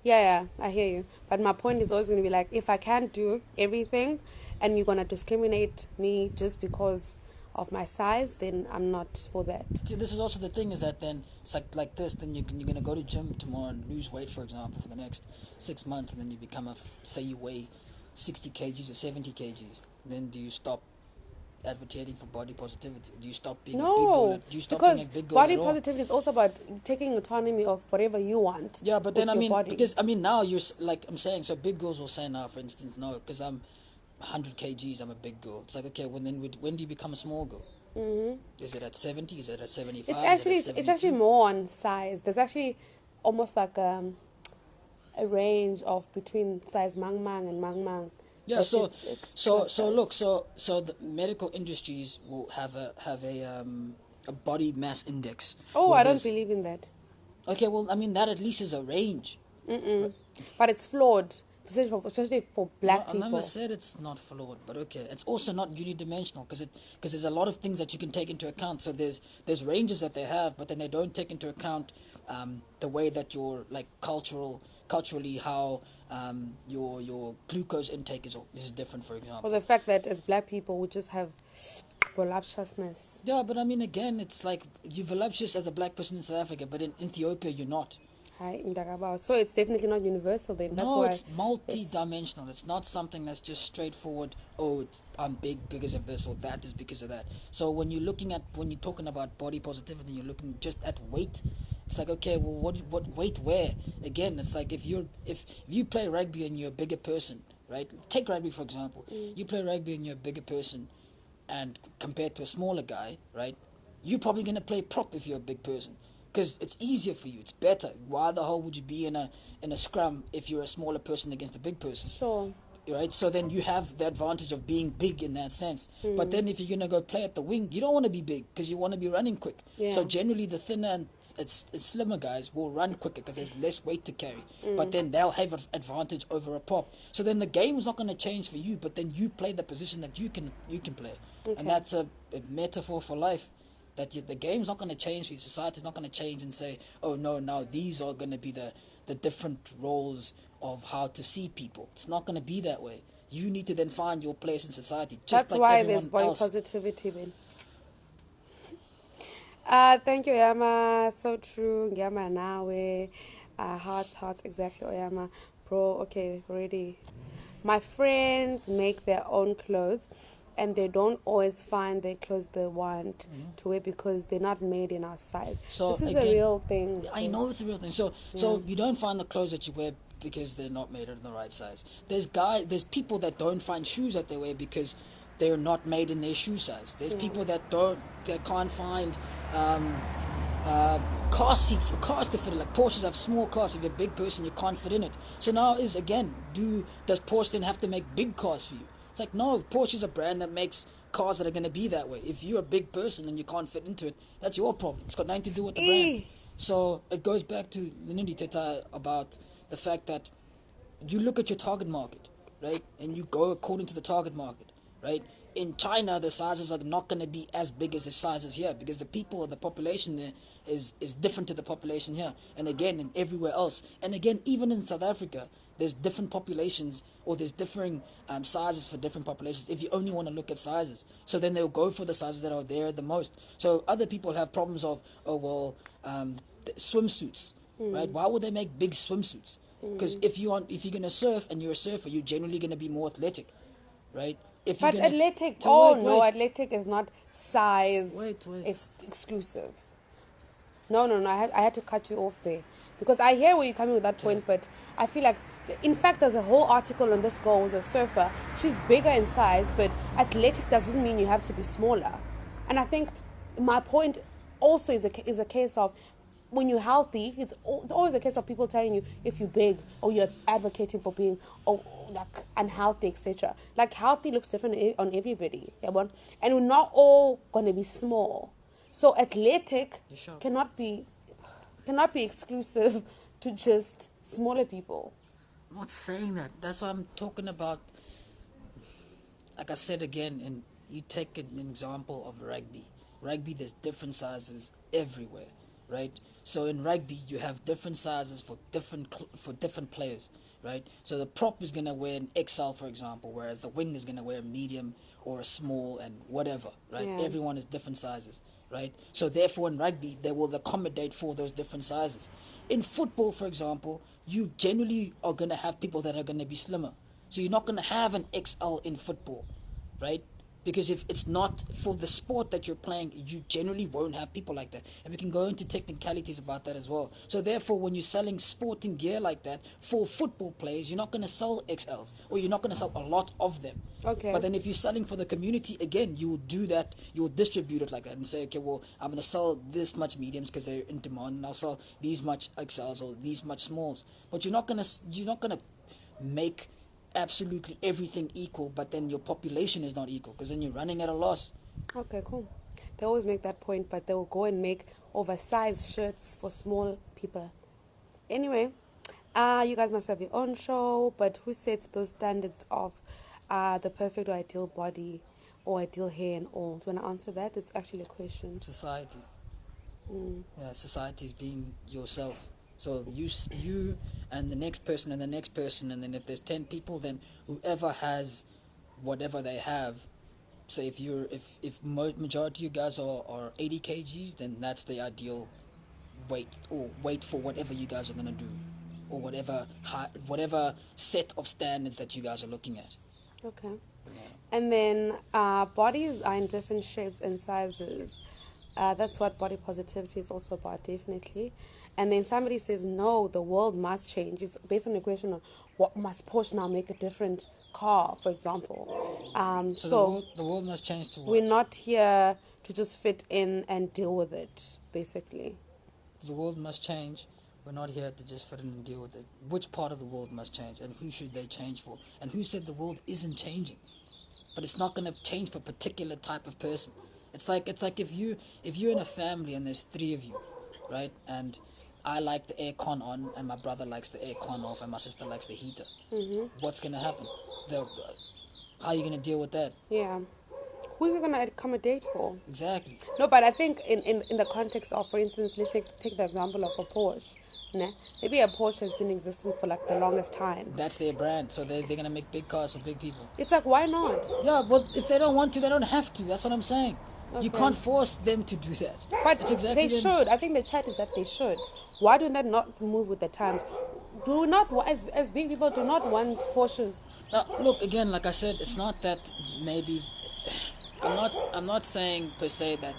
Yeah, I hear you. But my point is always going to be like, if I can't do everything and you're going to discriminate me just because of my size, then I'm not for that. See, this is also the thing, is that then it's like this, then you're going to go to gym tomorrow and lose weight, for example, for the next 6 months, and then you become say you weigh 60 kgs or 70 kgs. Then do you stop advocating for body positivity? Do you stop being a big girl? Do you stop being a big girl body at all? positivity is also about taking autonomy of whatever you want. Yeah, but then with your body. because now you're like I'm saying, so big girls will say now, for instance, no, because I'm 100 kgs, I'm a big girl. It's like, okay, when do you become a small girl? Is it at 70? Is it at 75? It's actually more on size. There's actually almost like a range of between size mang mang and mang mang. Yeah, But so it's the medical industries will have a body mass index. Oh, where I don't there's- believe in that. Okay, well, I mean, that at least is a range. But it's flawed especially for black I people. never said it's not flawed, but okay, it's also not unidimensional because there's a lot of things that you can take into account. So there's ranges that they have, but then they don't take into account the way that your like culturally how your glucose intake is different, for example. Or the fact that as black people we just have voluptuousness. Yeah, but I mean, again, it's like you're voluptuous as a black person in South Africa, but in Ethiopia you're not. Hi, Ndagaba. So it's definitely not universal then. That's No, why it's multi-dimensional. It's not something that's just straightforward. Oh, I'm big because of this or that is because of that. So when you're talking about body positivity, you're looking just at weight. It's like, okay, well, what weight where? Again, it's like if you play rugby and you're a bigger person, right? Take rugby for example. You play rugby and you're a bigger person, and compared to a smaller guy, right? You're probably gonna play prop if you're a big person. Because it's easier for you, it's better. Why the hell would you be in a scrum if you're a smaller person against a big person? Sure. Right, so then you have the advantage of being big in that sense. But then if you're gonna go play at the wing, you don't want to be big because you want to be running quick. Yeah. So generally, the thinner and it's slimmer guys will run quicker because there's less weight to carry. But then they'll have an advantage over a prop. So then the game is not going to change for you. But then you play the position that you can play, and that's a metaphor for life. That the game's not going to change for you. Society's not going to change and say, oh no, now these are going to be the different roles of how to see people. It's not going to be that way. You need to then find your place in society. Just That's like why everyone there's body else. positivity then. Thank you, Oyama. So true. Oyama nawe. Hearts, exactly, Oyama. Bro, okay, ready. My friends make their own clothes and they don't always find the clothes they want to wear because they're not made in our size. So this is again, a real thing. I know it's a real thing. So you don't find the clothes that you wear because they're not made in the right size. There's people that don't find shoes that they wear because they're not made in their shoe size. There's people that can't find car seats for cars to fit in. Like Porsches have small cars. If you're a big person, you can't fit in it. So now does Porsche then have to make big cars for you? It's like, no, Porsche is a brand that makes cars that are going to be that way. If you're a big person and you can't fit into it, that's your problem. It's got nothing to do with the brand. So it goes back to Lindy Teta about the fact that you look at your target market, right? And you go according to the target market, right? In China, the sizes are not going to be as big as the sizes here because the people or the population there is different to the population here. And again, in everywhere else. And again, even in South Africa, there's different populations or there's differing sizes for different populations if you only want to look at sizes. So then they'll go for the sizes that are there the most. So other people have problems of, swimsuits, right? Why would they make big swimsuits? Because if you're going to surf and you're a surfer, you're generally going to be more athletic, right? But athletic, athletic is not size. It's exclusive. No, I had to cut you off there. Because I hear where you're coming with that point, but I feel like, in fact, there's a whole article on this girl who's a surfer. She's bigger in size, but athletic doesn't mean you have to be smaller. And I think my point also is a case of when you're healthy, it's always a case of people telling you if you're big or you're advocating for being like unhealthy, etc. Like healthy looks different on everybody, yeah, and we're not all gonna be small. So athletic cannot be exclusive to just smaller people. I'm not saying that. That's what I'm talking about. Like I said again, and you take an example of rugby. Rugby, there's different sizes everywhere, right? So in rugby, you have different sizes for different players, right? So the prop is gonna wear an XL, for example, whereas the wing is gonna wear a medium or a small and whatever, right? Yeah. Everyone is different sizes, right? So therefore, in rugby, they will accommodate for those different sizes. In football, for example, you generally are gonna have people that are gonna be slimmer. So you're not gonna have an XL in football, right? Because if it's not for the sport that you're playing, you generally won't have people like that. And we can go into technicalities about that as well. So therefore, when you're selling sporting gear like that for football players, you're not going to sell XLs or you're not going to sell a lot of them. Okay. But then if you're selling for the community, again, you will do that. You'll distribute it like that and say, okay, well, I'm going to sell this much mediums because they're in demand, and I'll sell these much XLs or these much smalls. But you're not going to make absolutely everything equal, but then your population is not equal because then you're running at a loss. Okay, cool. They always make that point, but they will go and make oversized shirts for small people. Anyway, You guys must have your own show, but who sets those standards of the perfect or ideal body or ideal hair and all? When I answer that, it's actually a question. Society. Mm. Yeah, society is being yourself. So you and the next person and the next person, and then if there's 10 people, then whoever has whatever they have. So if majority of you guys are 80 kgs, then that's the ideal weight or weight for whatever you guys are gonna do, or whatever set of standards that you guys are looking at. Okay. Yeah. And then bodies are in different shapes and sizes. That's what body positivity is also about, definitely. And then somebody says, no, the world must change. It's based on the question of what must Porsche now make a different car, for example. So the world must change to what? we're not here to just fit in and deal with it, basically. The world must change. We're not here to just fit in and deal with it. Which part of the world must change, and who should they change for? And who said the world isn't changing? But it's not going to change for a particular type of person. It's like if you're in a family and there's 3 of you, right? And I like the aircon on, and my brother likes the aircon off, and my sister likes the heater. Mm-hmm. What's going to happen? How are you going to deal with that? Yeah. Who's it going to accommodate for? Exactly. No, but I think in the context of, for instance, let's take the example of a Porsche. Nah? Maybe a Porsche has been existing for like the longest time. That's their brand, so they're going to make big cars for big people. It's like, why not? Yeah, but if they don't want to, they don't have to. That's what I'm saying. Okay. You can't force them to do that. But it's exactly they should. I think the chat is that they should. Why do they not move with the times? Do not, as big people, do not want Porsches. Now, look, again, like I said, it's not that maybe... I'm not saying per se that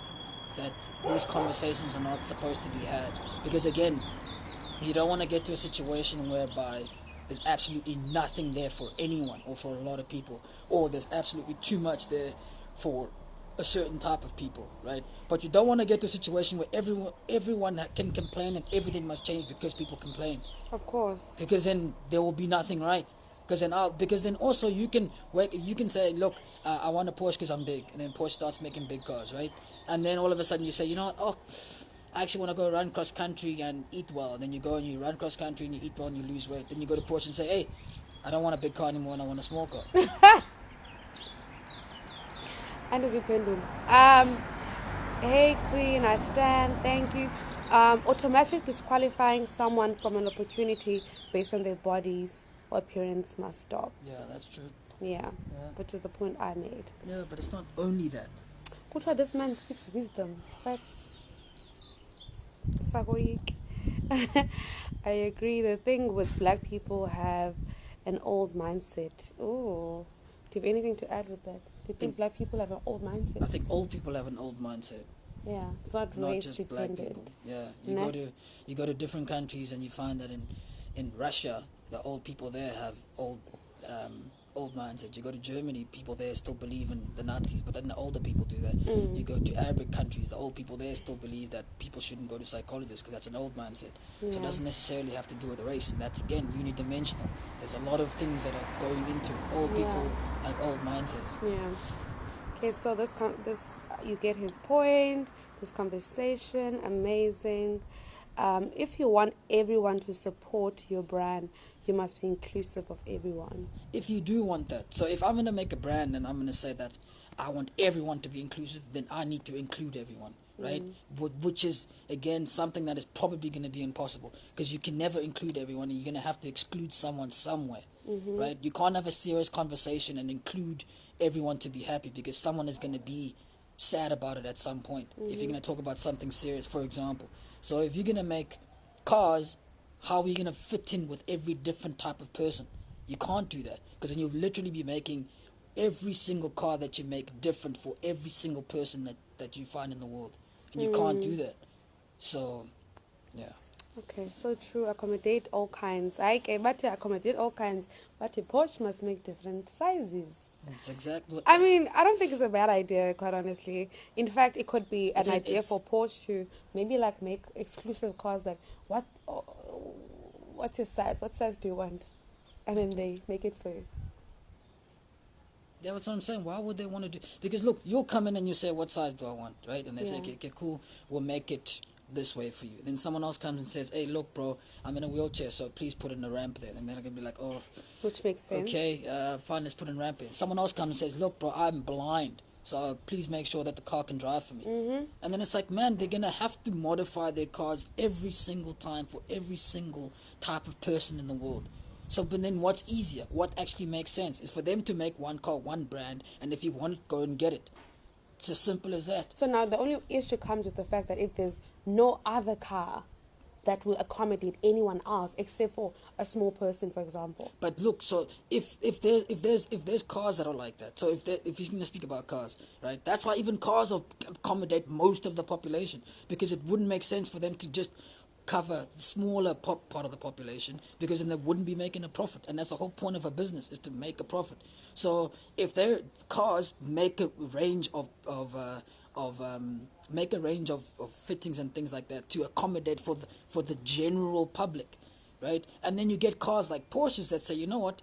these conversations are not supposed to be had. Because again, you don't want to get to a situation whereby there's absolutely nothing there for anyone or for a lot of people, or there's absolutely too much there for a certain type of people, right? But you don't want to get to a situation where everyone can complain and everything must change because people complain. Of course. Because then there will be nothing right. Because then also you can say, look, I want a Porsche because I'm big, and then Porsche starts making big cars, right? And then all of a sudden you say, you know what? Oh, I actually want to go run cross country and eat well. And then you go and you run cross country and you eat well and you lose weight. Then you go to Porsche and say, hey, I don't want a big car anymore and I want a small car. And as hey Queen, I stand, thank you. Automatic disqualifying someone from an opportunity based on their bodies or appearance must stop. Yeah, that's true. Yeah, which is the point I made. Yeah, but it's not only that. Kuchwa, this man speaks wisdom. Facts. Sagoik. I agree. The thing with black people have an old mindset. Oh, do you have anything to add with that? Do you think black people have an old mindset? I think old people have an old mindset. Yeah, it's not race just dependent. black people. Yeah, you go to different countries and you find that in Russia, the old people there have old mindset. You go to Germany, people there still believe in the Nazis, but then the older people do that. You go to Arabic countries, the old people there still believe that people shouldn't go to psychologists because that's an old mindset. Yeah. So it doesn't necessarily have to do with race, and that's again unidimensional. There's a lot of things that are going into it. Old people have old mindsets. Yeah. Okay, so this you get his point. This conversation, amazing. If you want everyone to support your brand, you must be inclusive of everyone. If you do want that, so if I'm going to make a brand and I'm going to say that I want everyone to be inclusive, then I need to include everyone, right? Which is, again, something that is probably going to be impossible because you can never include everyone and you're going to have to exclude someone somewhere, right? You can't have a serious conversation and include everyone to be happy because someone is going to be sad about it at some point. If you're going to talk about something serious, for example. So if you're going to make cars, how are you going to fit in with every different type of person? You can't do that because then you'll literally be making every single car that you make different for every single person that you find in the world. And you can't do that. So, yeah. Okay, so true. Accommodate all kinds. But to accommodate all kinds, but a Porsche must make different sizes. That's exactly what... I mean, I don't think it's a bad idea, quite honestly. In fact, it could be an idea for Porsche to maybe like make exclusive cars. Like, what's your size? What size do you want? And then they make it for you. Yeah, that's what I'm saying. Why would they want to do... Because look, you'll come in and you say, what size do I want, right? And they say, okay, cool, we'll make it this way for you. Then someone else comes and says, hey, look, bro, I'm in a wheelchair, so please put in a ramp there. And then I'm going to be like, oh, Which makes sense. okay, fine, let's put in a ramp there. Someone else comes and says, look, bro, I'm blind, so please make sure that the car can drive for me. And then it's like, man, they're going to have to modify their cars every single time for every single type of person in the world. So, but then what's easier? What actually makes sense is for them to make one car, one brand, and if you want it, go and get it. It's as simple as that. So now the only issue comes with the fact that if there's no other car that will accommodate anyone else except for a small person, for example. But look, so if there's cars that are like that, so if he's going to speak about cars, right? That's why even cars accommodate most of the population, because it wouldn't make sense for them to just cover the smaller part of the population, because then they wouldn't be making a profit, and that's the whole point of a business, is to make a profit. So if their cars make a range of fittings and things like that to accommodate for the general public, right? And then you get cars like Porsches that say, you know what,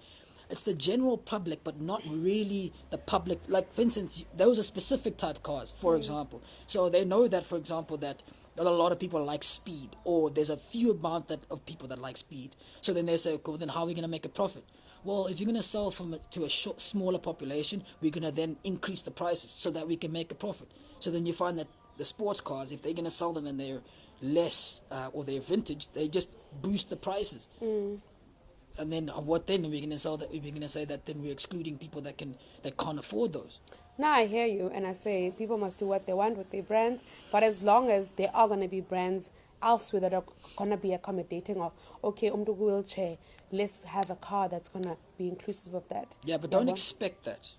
it's the general public, but not really the public. Like, for instance, those are specific type cars, for example. So they know that, for example, that a lot of people like speed, or there's a few amount of people that like speed. So then they say, okay, then how are we going to make a profit? Well, if you're going to sell to a smaller population, we're going to then increase the prices so that we can make a profit. So then you find that the sports cars, if they're going to sell them and they're less or they're vintage, they just boost the prices. And then what then? We're going to sell that. We're going to say that then we're excluding people that can't afford those. Now I hear you, and I say people must do what they want with their brands, but as long as there are going to be brands elsewhere that are going to be accommodating of, okay, wheelchair, let's have a car that's going to be inclusive of that. Yeah, but don't expect that.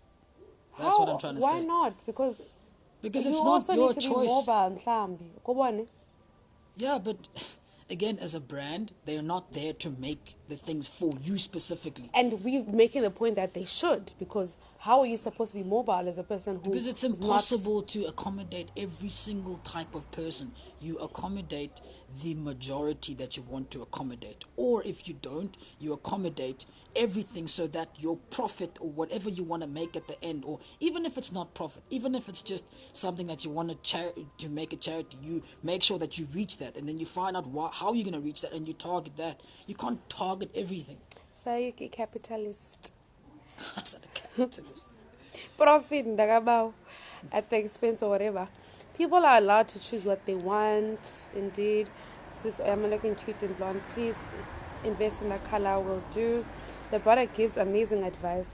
That's what I'm trying to say. Why not? Because it's you not also your need to choice. Be mobile, mhlambi. Kubone. Yeah, but again, as a brand, they're not there to make the things for you specifically. And we're making the point that they should, because how are you supposed to be mobile as a person who... Because it's impossible to accommodate every single type of person. You accommodate the majority that you want to accommodate. Or if you don't, you accommodate everything so that your profit or whatever you want to make at the end, or even if it's not profit, even if it's just something that you want to make a charity, you make sure that you reach that, and then you find out how you're going to reach that, and you target that. You can't target everything. So you're a capitalist. I said a capitalist. Profit ndakabao at the expense or whatever. People are allowed to choose what they want. Indeed, sis, I'm looking cute and blonde. Please invest in that color. Will do. The brother gives amazing advice.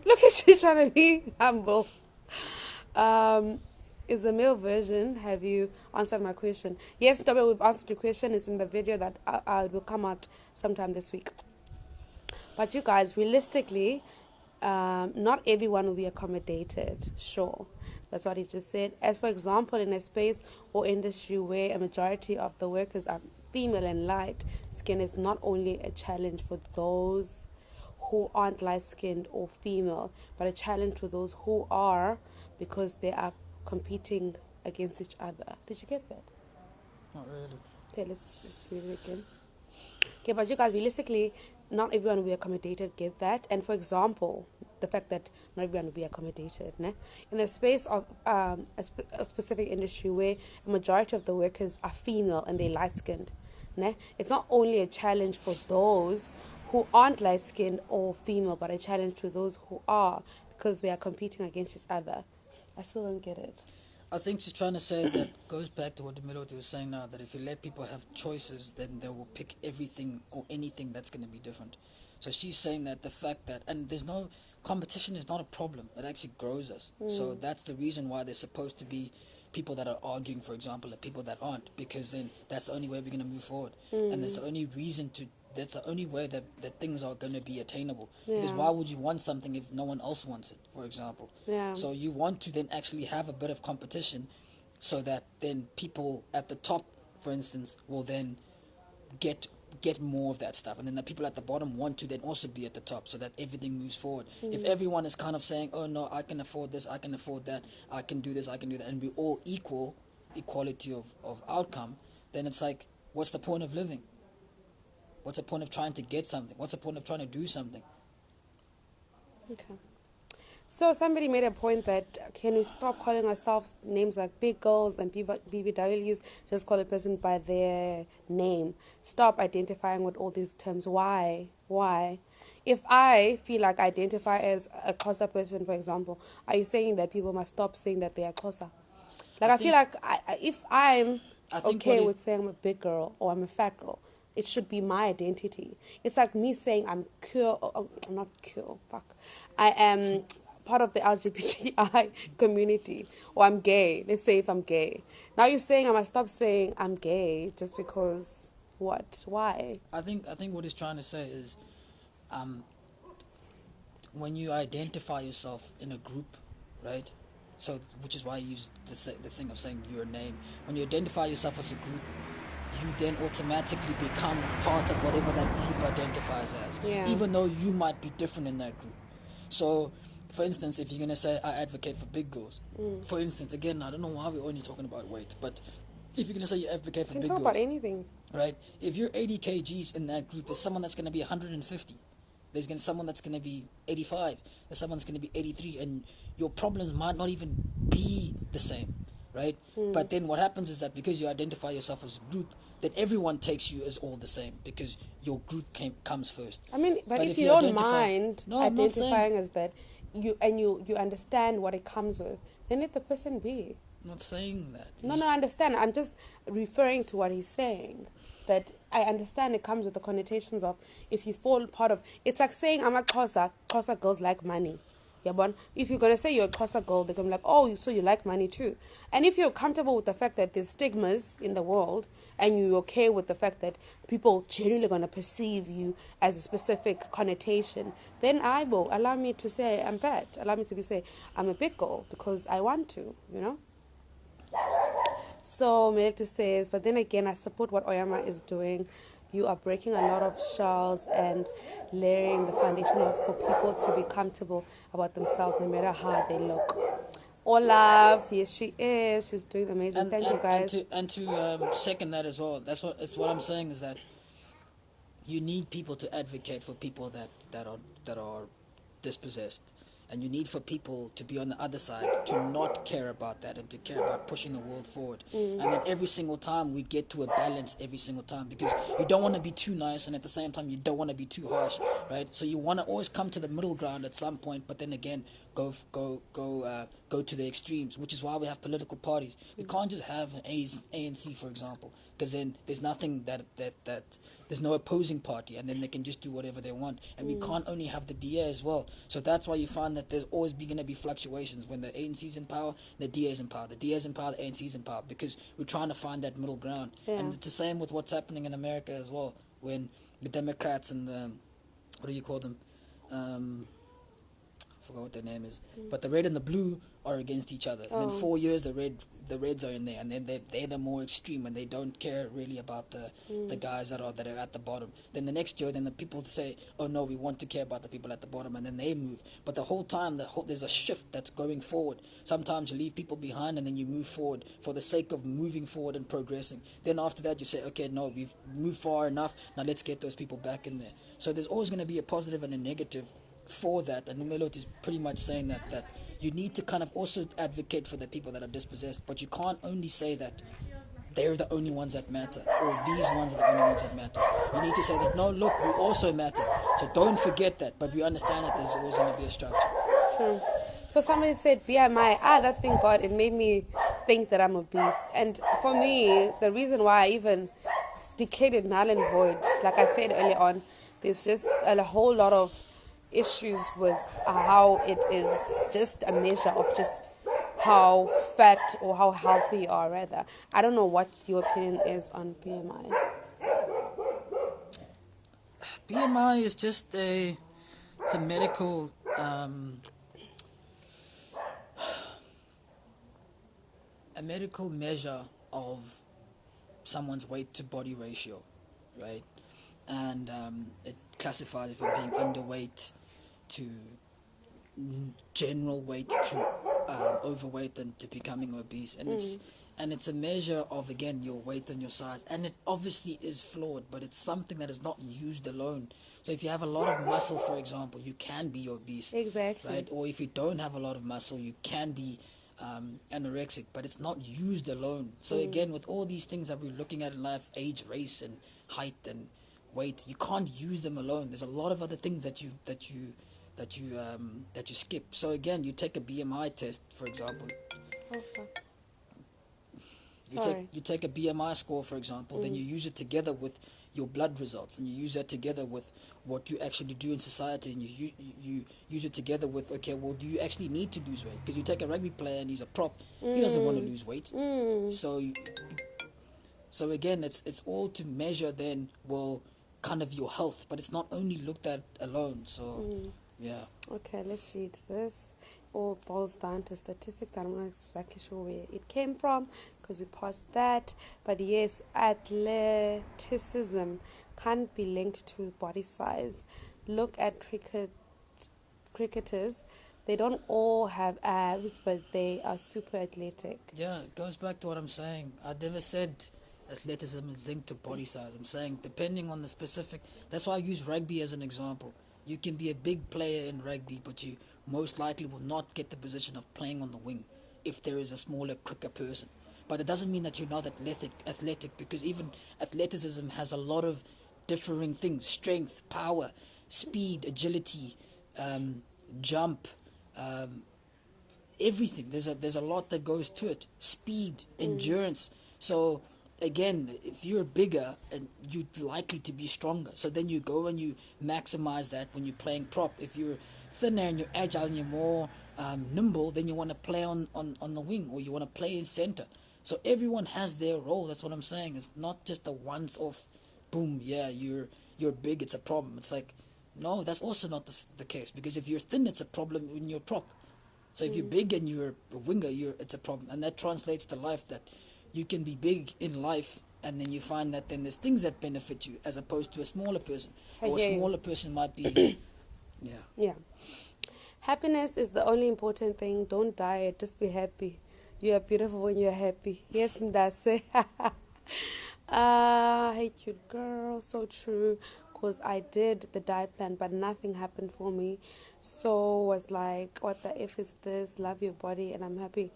Look at you trying to be humble. Is the male version, have you answered my question? Yes, Tobe, we've answered your question. It's in the video that will come out sometime this week. But you guys, realistically, not everyone will be accommodated. Sure. That's what he just said. As for example, in a space or industry where a majority of the workers are female and light skin, is not only a challenge for those who aren't light-skinned or female, but a challenge for those who are, because they are competing against each other. Did you get that? Not really. Okay, let's read it again. Okay, but you guys, realistically, not everyone will be accommodated, get that. And for example, the fact that not everyone will be accommodated, né? In the space of a specific industry where a majority of the workers are female and they're light-skinned, né? It's not only a challenge for those who aren't light-skinned or female, but a challenge to those who are, because they are competing against each other. I still don't get it. I think she's trying to say that goes back to what the Melody was saying now, that if you let people have choices, then they will pick everything or anything that's going to be different. So she's saying that the fact that, and there's no, competition is not a problem, it actually grows us. So that's the reason why there's supposed to be people that are arguing, for example, and people that aren't, because then that's the only way we're going to move forward. And that's the only reason that's the only way that things are going to be attainable. Yeah. Because why would you want something if no one else wants it, for example? Yeah. So you want to then actually have a bit of competition so that then people at the top, for instance, will then get more of that stuff. And then the people at the bottom want to then also be at the top so that everything moves forward. If everyone is kind of saying, oh no, I can afford this, I can afford that, I can do this, I can do that, and we all equality of outcome, then it's like, what's the point of living? What's the point of trying to get something? What's the point of trying to do something? Okay. So somebody made a point that can we stop calling ourselves names like big girls and BBWs? Just call a person by their name. Stop identifying with all these terms. Why? Why? If I feel like I identify as a Xhosa person, for example, are you saying that people must stop saying that they are Xhosa? Like I feel like if I'm okay with saying I'm a big girl or I'm a fat girl, it should be my identity. It's like me saying I'm queer, or not queer, fuck. I am part of the LGBTI community, or I'm gay. Let's say if I'm gay. Now you're saying I must stop saying I'm gay just because what? Why? I think what he's trying to say is, when you identify yourself in a group, right? So, which is why I use the thing of saying your name. When you identify yourself as a group, you then automatically become part of whatever that group identifies as, even though you might be different in that group. So, for instance, if you're going to say, I advocate for big girls, for instance, again, I don't know why we're only talking about weight, but if you're going to say you advocate for big girls, about anything, right? If you're 80 kgs in that group, there's someone that's going to be 150. There's going to someone that's going to be 85. There's someone that's going to be 83, and your problems might not even be the same, right? But then what happens is that because you identify yourself as a group, then everyone takes you as all the same because your group comes first. I mean, but if you don't mind identifying as that, you understand what it comes with, then let the person be. I'm not saying that. No, I understand. I'm just referring to what he's saying. That I understand it comes with the connotations of if you fall part of... It's like saying I'm a Xhosa. Xhosa girls like money. Yeah, but if you're going to say you're a Xhosa girl, they're going to be like, oh, so you like money too. And if you're comfortable with the fact that there's stigmas in the world and you're okay with the fact that people generally going to perceive you as a specific connotation, then I will allow me to say I'm fat. Allow me to say I'm a big girl because I want to, you know? So Melita says, but then again, I support what Oyama is doing. You are breaking a lot of shells and laying the foundation for people to be comfortable about themselves no matter how they look. Olaf, yes she is. She's doing amazing. Thank you guys. And to second that as well. That's what I'm saying is that you need people to advocate for people that are dispossessed. And you need for people to be on the other side, to not care about that and to care about pushing the world forward. And then every single time we get to a balance every single time, because you don't want to be too nice and at the same time you don't want to be too harsh, right? So you want to always come to the middle ground at some point, but then again go to the extremes, which is why we have political parties. We can't just have an ANC, for example, because then there's nothing that there's no opposing party, and then they can just do whatever they want. And we can't only have the DA as well. So that's why you find that there's always going to be fluctuations when the ANC's in power, the DA's in power, the DA's in power, the ANC's in power, because we're trying to find that middle ground. And it's the same with what's happening in America as well, when the Democrats and the, what do you call them? I forgot what their name is, but the red and the blue are against each other. And then 4 years the reds are in there, and then they're the more extreme, and they don't care really about the guys that are at the bottom. Then the next year, then the people say, oh no, we want to care about the people at the bottom, and then they move. But the whole time there's a shift that's going forward. Sometimes you leave people behind and then you move forward for the sake of moving forward and progressing. Then after that you say, okay, no, we've moved far enough, now let's get those people back in there. So there's always going to be a positive and a negative for that, and Numelot is pretty much saying that you need to kind of also advocate for the people that are dispossessed, but you can't only say that they're the only ones that matter, or these ones are the only ones that matter. You need to say that, no, look, we also matter, so don't forget that, but we understand that there's always going to be a structure. True. So somebody said BMI, that thing, God, it made me think that I'm obese. And for me, the reason why I even declared null and void, like I said earlier on, there's just a whole lot of issues with how it is just a measure of just how fat or how healthy you are, rather. I don't know what your opinion is on BMI. BMI is just it's a medical measure of someone's weight to body ratio, right? And it classifies it from being underweight to general weight to overweight and to becoming obese. And and it's a measure of, again, your weight and your size, and it obviously is flawed, but it's something that is not used alone. So if you have a lot of muscle, for example, you can be obese, Exactly. right? Or if you don't have a lot of muscle, you can be anorexic, but it's not used alone. So again, with all these things that we're looking at in life, age, race, and height and weight, you can't use them alone. There's a lot of other things that you skip. So again, you take a BMI test, for example. Oh, fuck. You Sorry. take a BMI score, for example, then you use it together with your blood results, and you use that together with what you actually do in society, and you use it together with, okay, well, do you actually need to lose weight? Because you take a rugby player and he's a prop, he doesn't want to lose weight. So again, it's all to measure then, well, kind of your health, but it's not only looked at alone. So yeah. Okay, let's read this. All boils down to statistics. I'm not exactly sure where it came from because we passed that. But yes, athleticism can't be linked to body size. Look at cricketers. They don't all have abs, but they are super athletic. Yeah, it goes back to what I'm saying. I never said athleticism is linked to body size. I'm saying depending on the specific. That's why I use rugby as an example. You can be a big player in rugby, but you most likely will not get the position of playing on the wing if there is a smaller, quicker person. But it doesn't mean that you're not athletic, because even athleticism has a lot of differing things: strength, power, speed, agility, jump, everything. There's a lot that goes to it. Speed, endurance. So again, if you're bigger, and you're likely to be stronger. So then you go and you maximize that when you're playing prop. If you're thinner and you're agile and you're more nimble, then you want to play on the wing, or you want to play in center. So everyone has their role. That's what I'm saying. It's not just a once-off, boom, yeah, you're big, it's a problem. It's like, no, that's also not the case. Because if you're thin, it's a problem when you're prop. So if you're big and you're a winger, it's a problem. And that translates to life, that you can be big in life, and then you find that then there's things that benefit you as opposed to a smaller person. Or a smaller person might be, yeah. Yeah. Happiness is the only important thing. Don't diet, just be happy. You are beautiful when you're happy. Yes, Mdase. Hey, cute girl. So true. Because I did the diet plan, but nothing happened for me. So was like, what the F is this? Love your body, and I'm happy.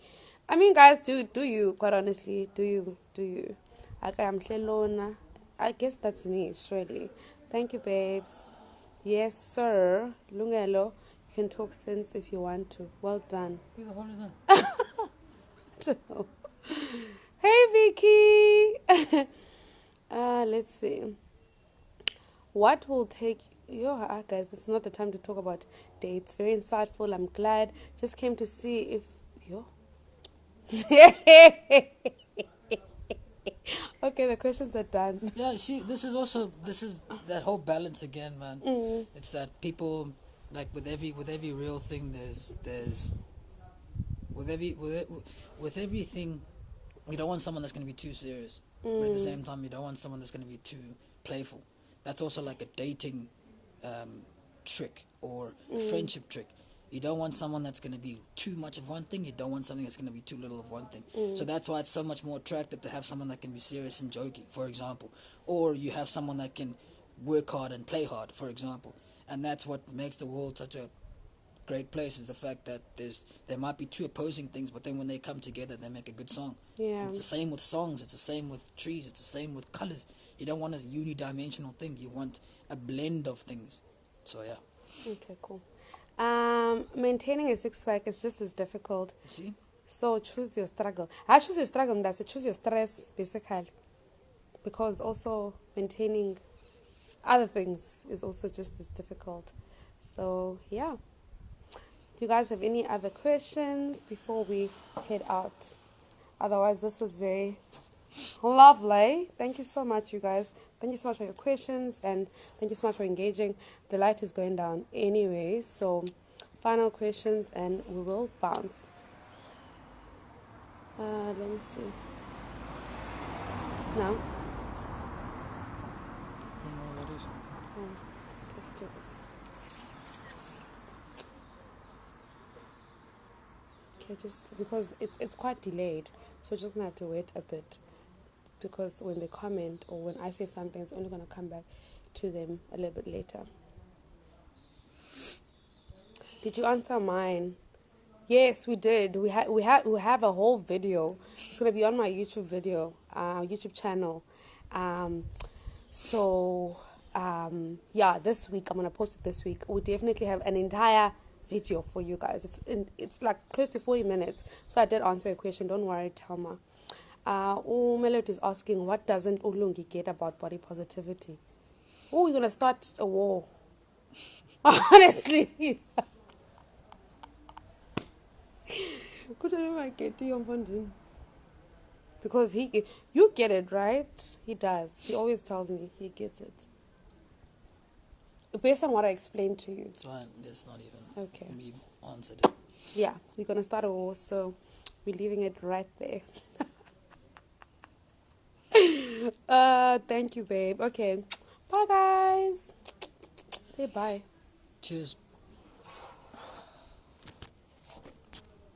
I mean, guys, do you, quite honestly, do you? I'm Shelona. I guess that's me, surely. Thank you, babes. Yes, sir. Lungelo, you can talk sense if you want to. Well done. Who the hell is that? Hey, Vicky. Let's see. What will take guys? It's not the time to talk about dates. Very insightful. I'm glad. Just came to see if Okay, the questions are done. Yeah, see, this is that whole balance again, man. It's that people, like with every real thing, there's with everything, you don't want someone that's going to be too serious, but at the same time, you don't want someone that's going to be too playful. That's also like a dating trick or a friendship trick. You don't want someone that's going to be too much of one thing. You don't want something that's going to be too little of one thing. So that's why it's so much more attractive to have someone that can be serious and joking, for example. Or you have someone that can work hard and play hard, for example. And that's what makes the world such a great place, is the fact that there might be two opposing things, but then when they come together, they make a good song. Yeah. It's the same with songs. It's the same with trees. It's the same with colors. You don't want a unidimensional thing. You want a blend of things. So yeah. Okay, cool. Maintaining a six-pack is just as difficult. See? So choose your struggle. I choose your struggle, that's it. Choose your stress, basically. Because also maintaining other things is also just as difficult. So, yeah. Do you guys have any other questions before we head out? Otherwise, this was very lovely. Thank you so much, you guys. Thank you so much for your questions, and thank you so much for engaging. The light is going down anyway, so final questions and we will bounce. Let me see. No? Let's do this. Okay, just because it's quite delayed, so just gonna have to wait a bit. Because when they comment or when I say something, it's only gonna come back to them a little bit later. Did you answer mine? Yes, we did. We have a whole video. It's gonna be on my YouTube channel. Um, so yeah, this week I'm gonna post it this week. We definitely have an entire video for you guys. It's like close to 40 minutes. So I did answer your question. Don't worry, Thelma. Melody is asking, what doesn't Ulungi get about body positivity? Oh, we're gonna start a war. Honestly. Because you get it, right? He does. He always tells me he gets it. Based on what I explained to you. It's fine. That's not even. Okay. We answered it. Yeah, we're gonna start a war, so we're leaving it right there. Thank you, babe. Okay. Bye, guys. Say bye. Cheers.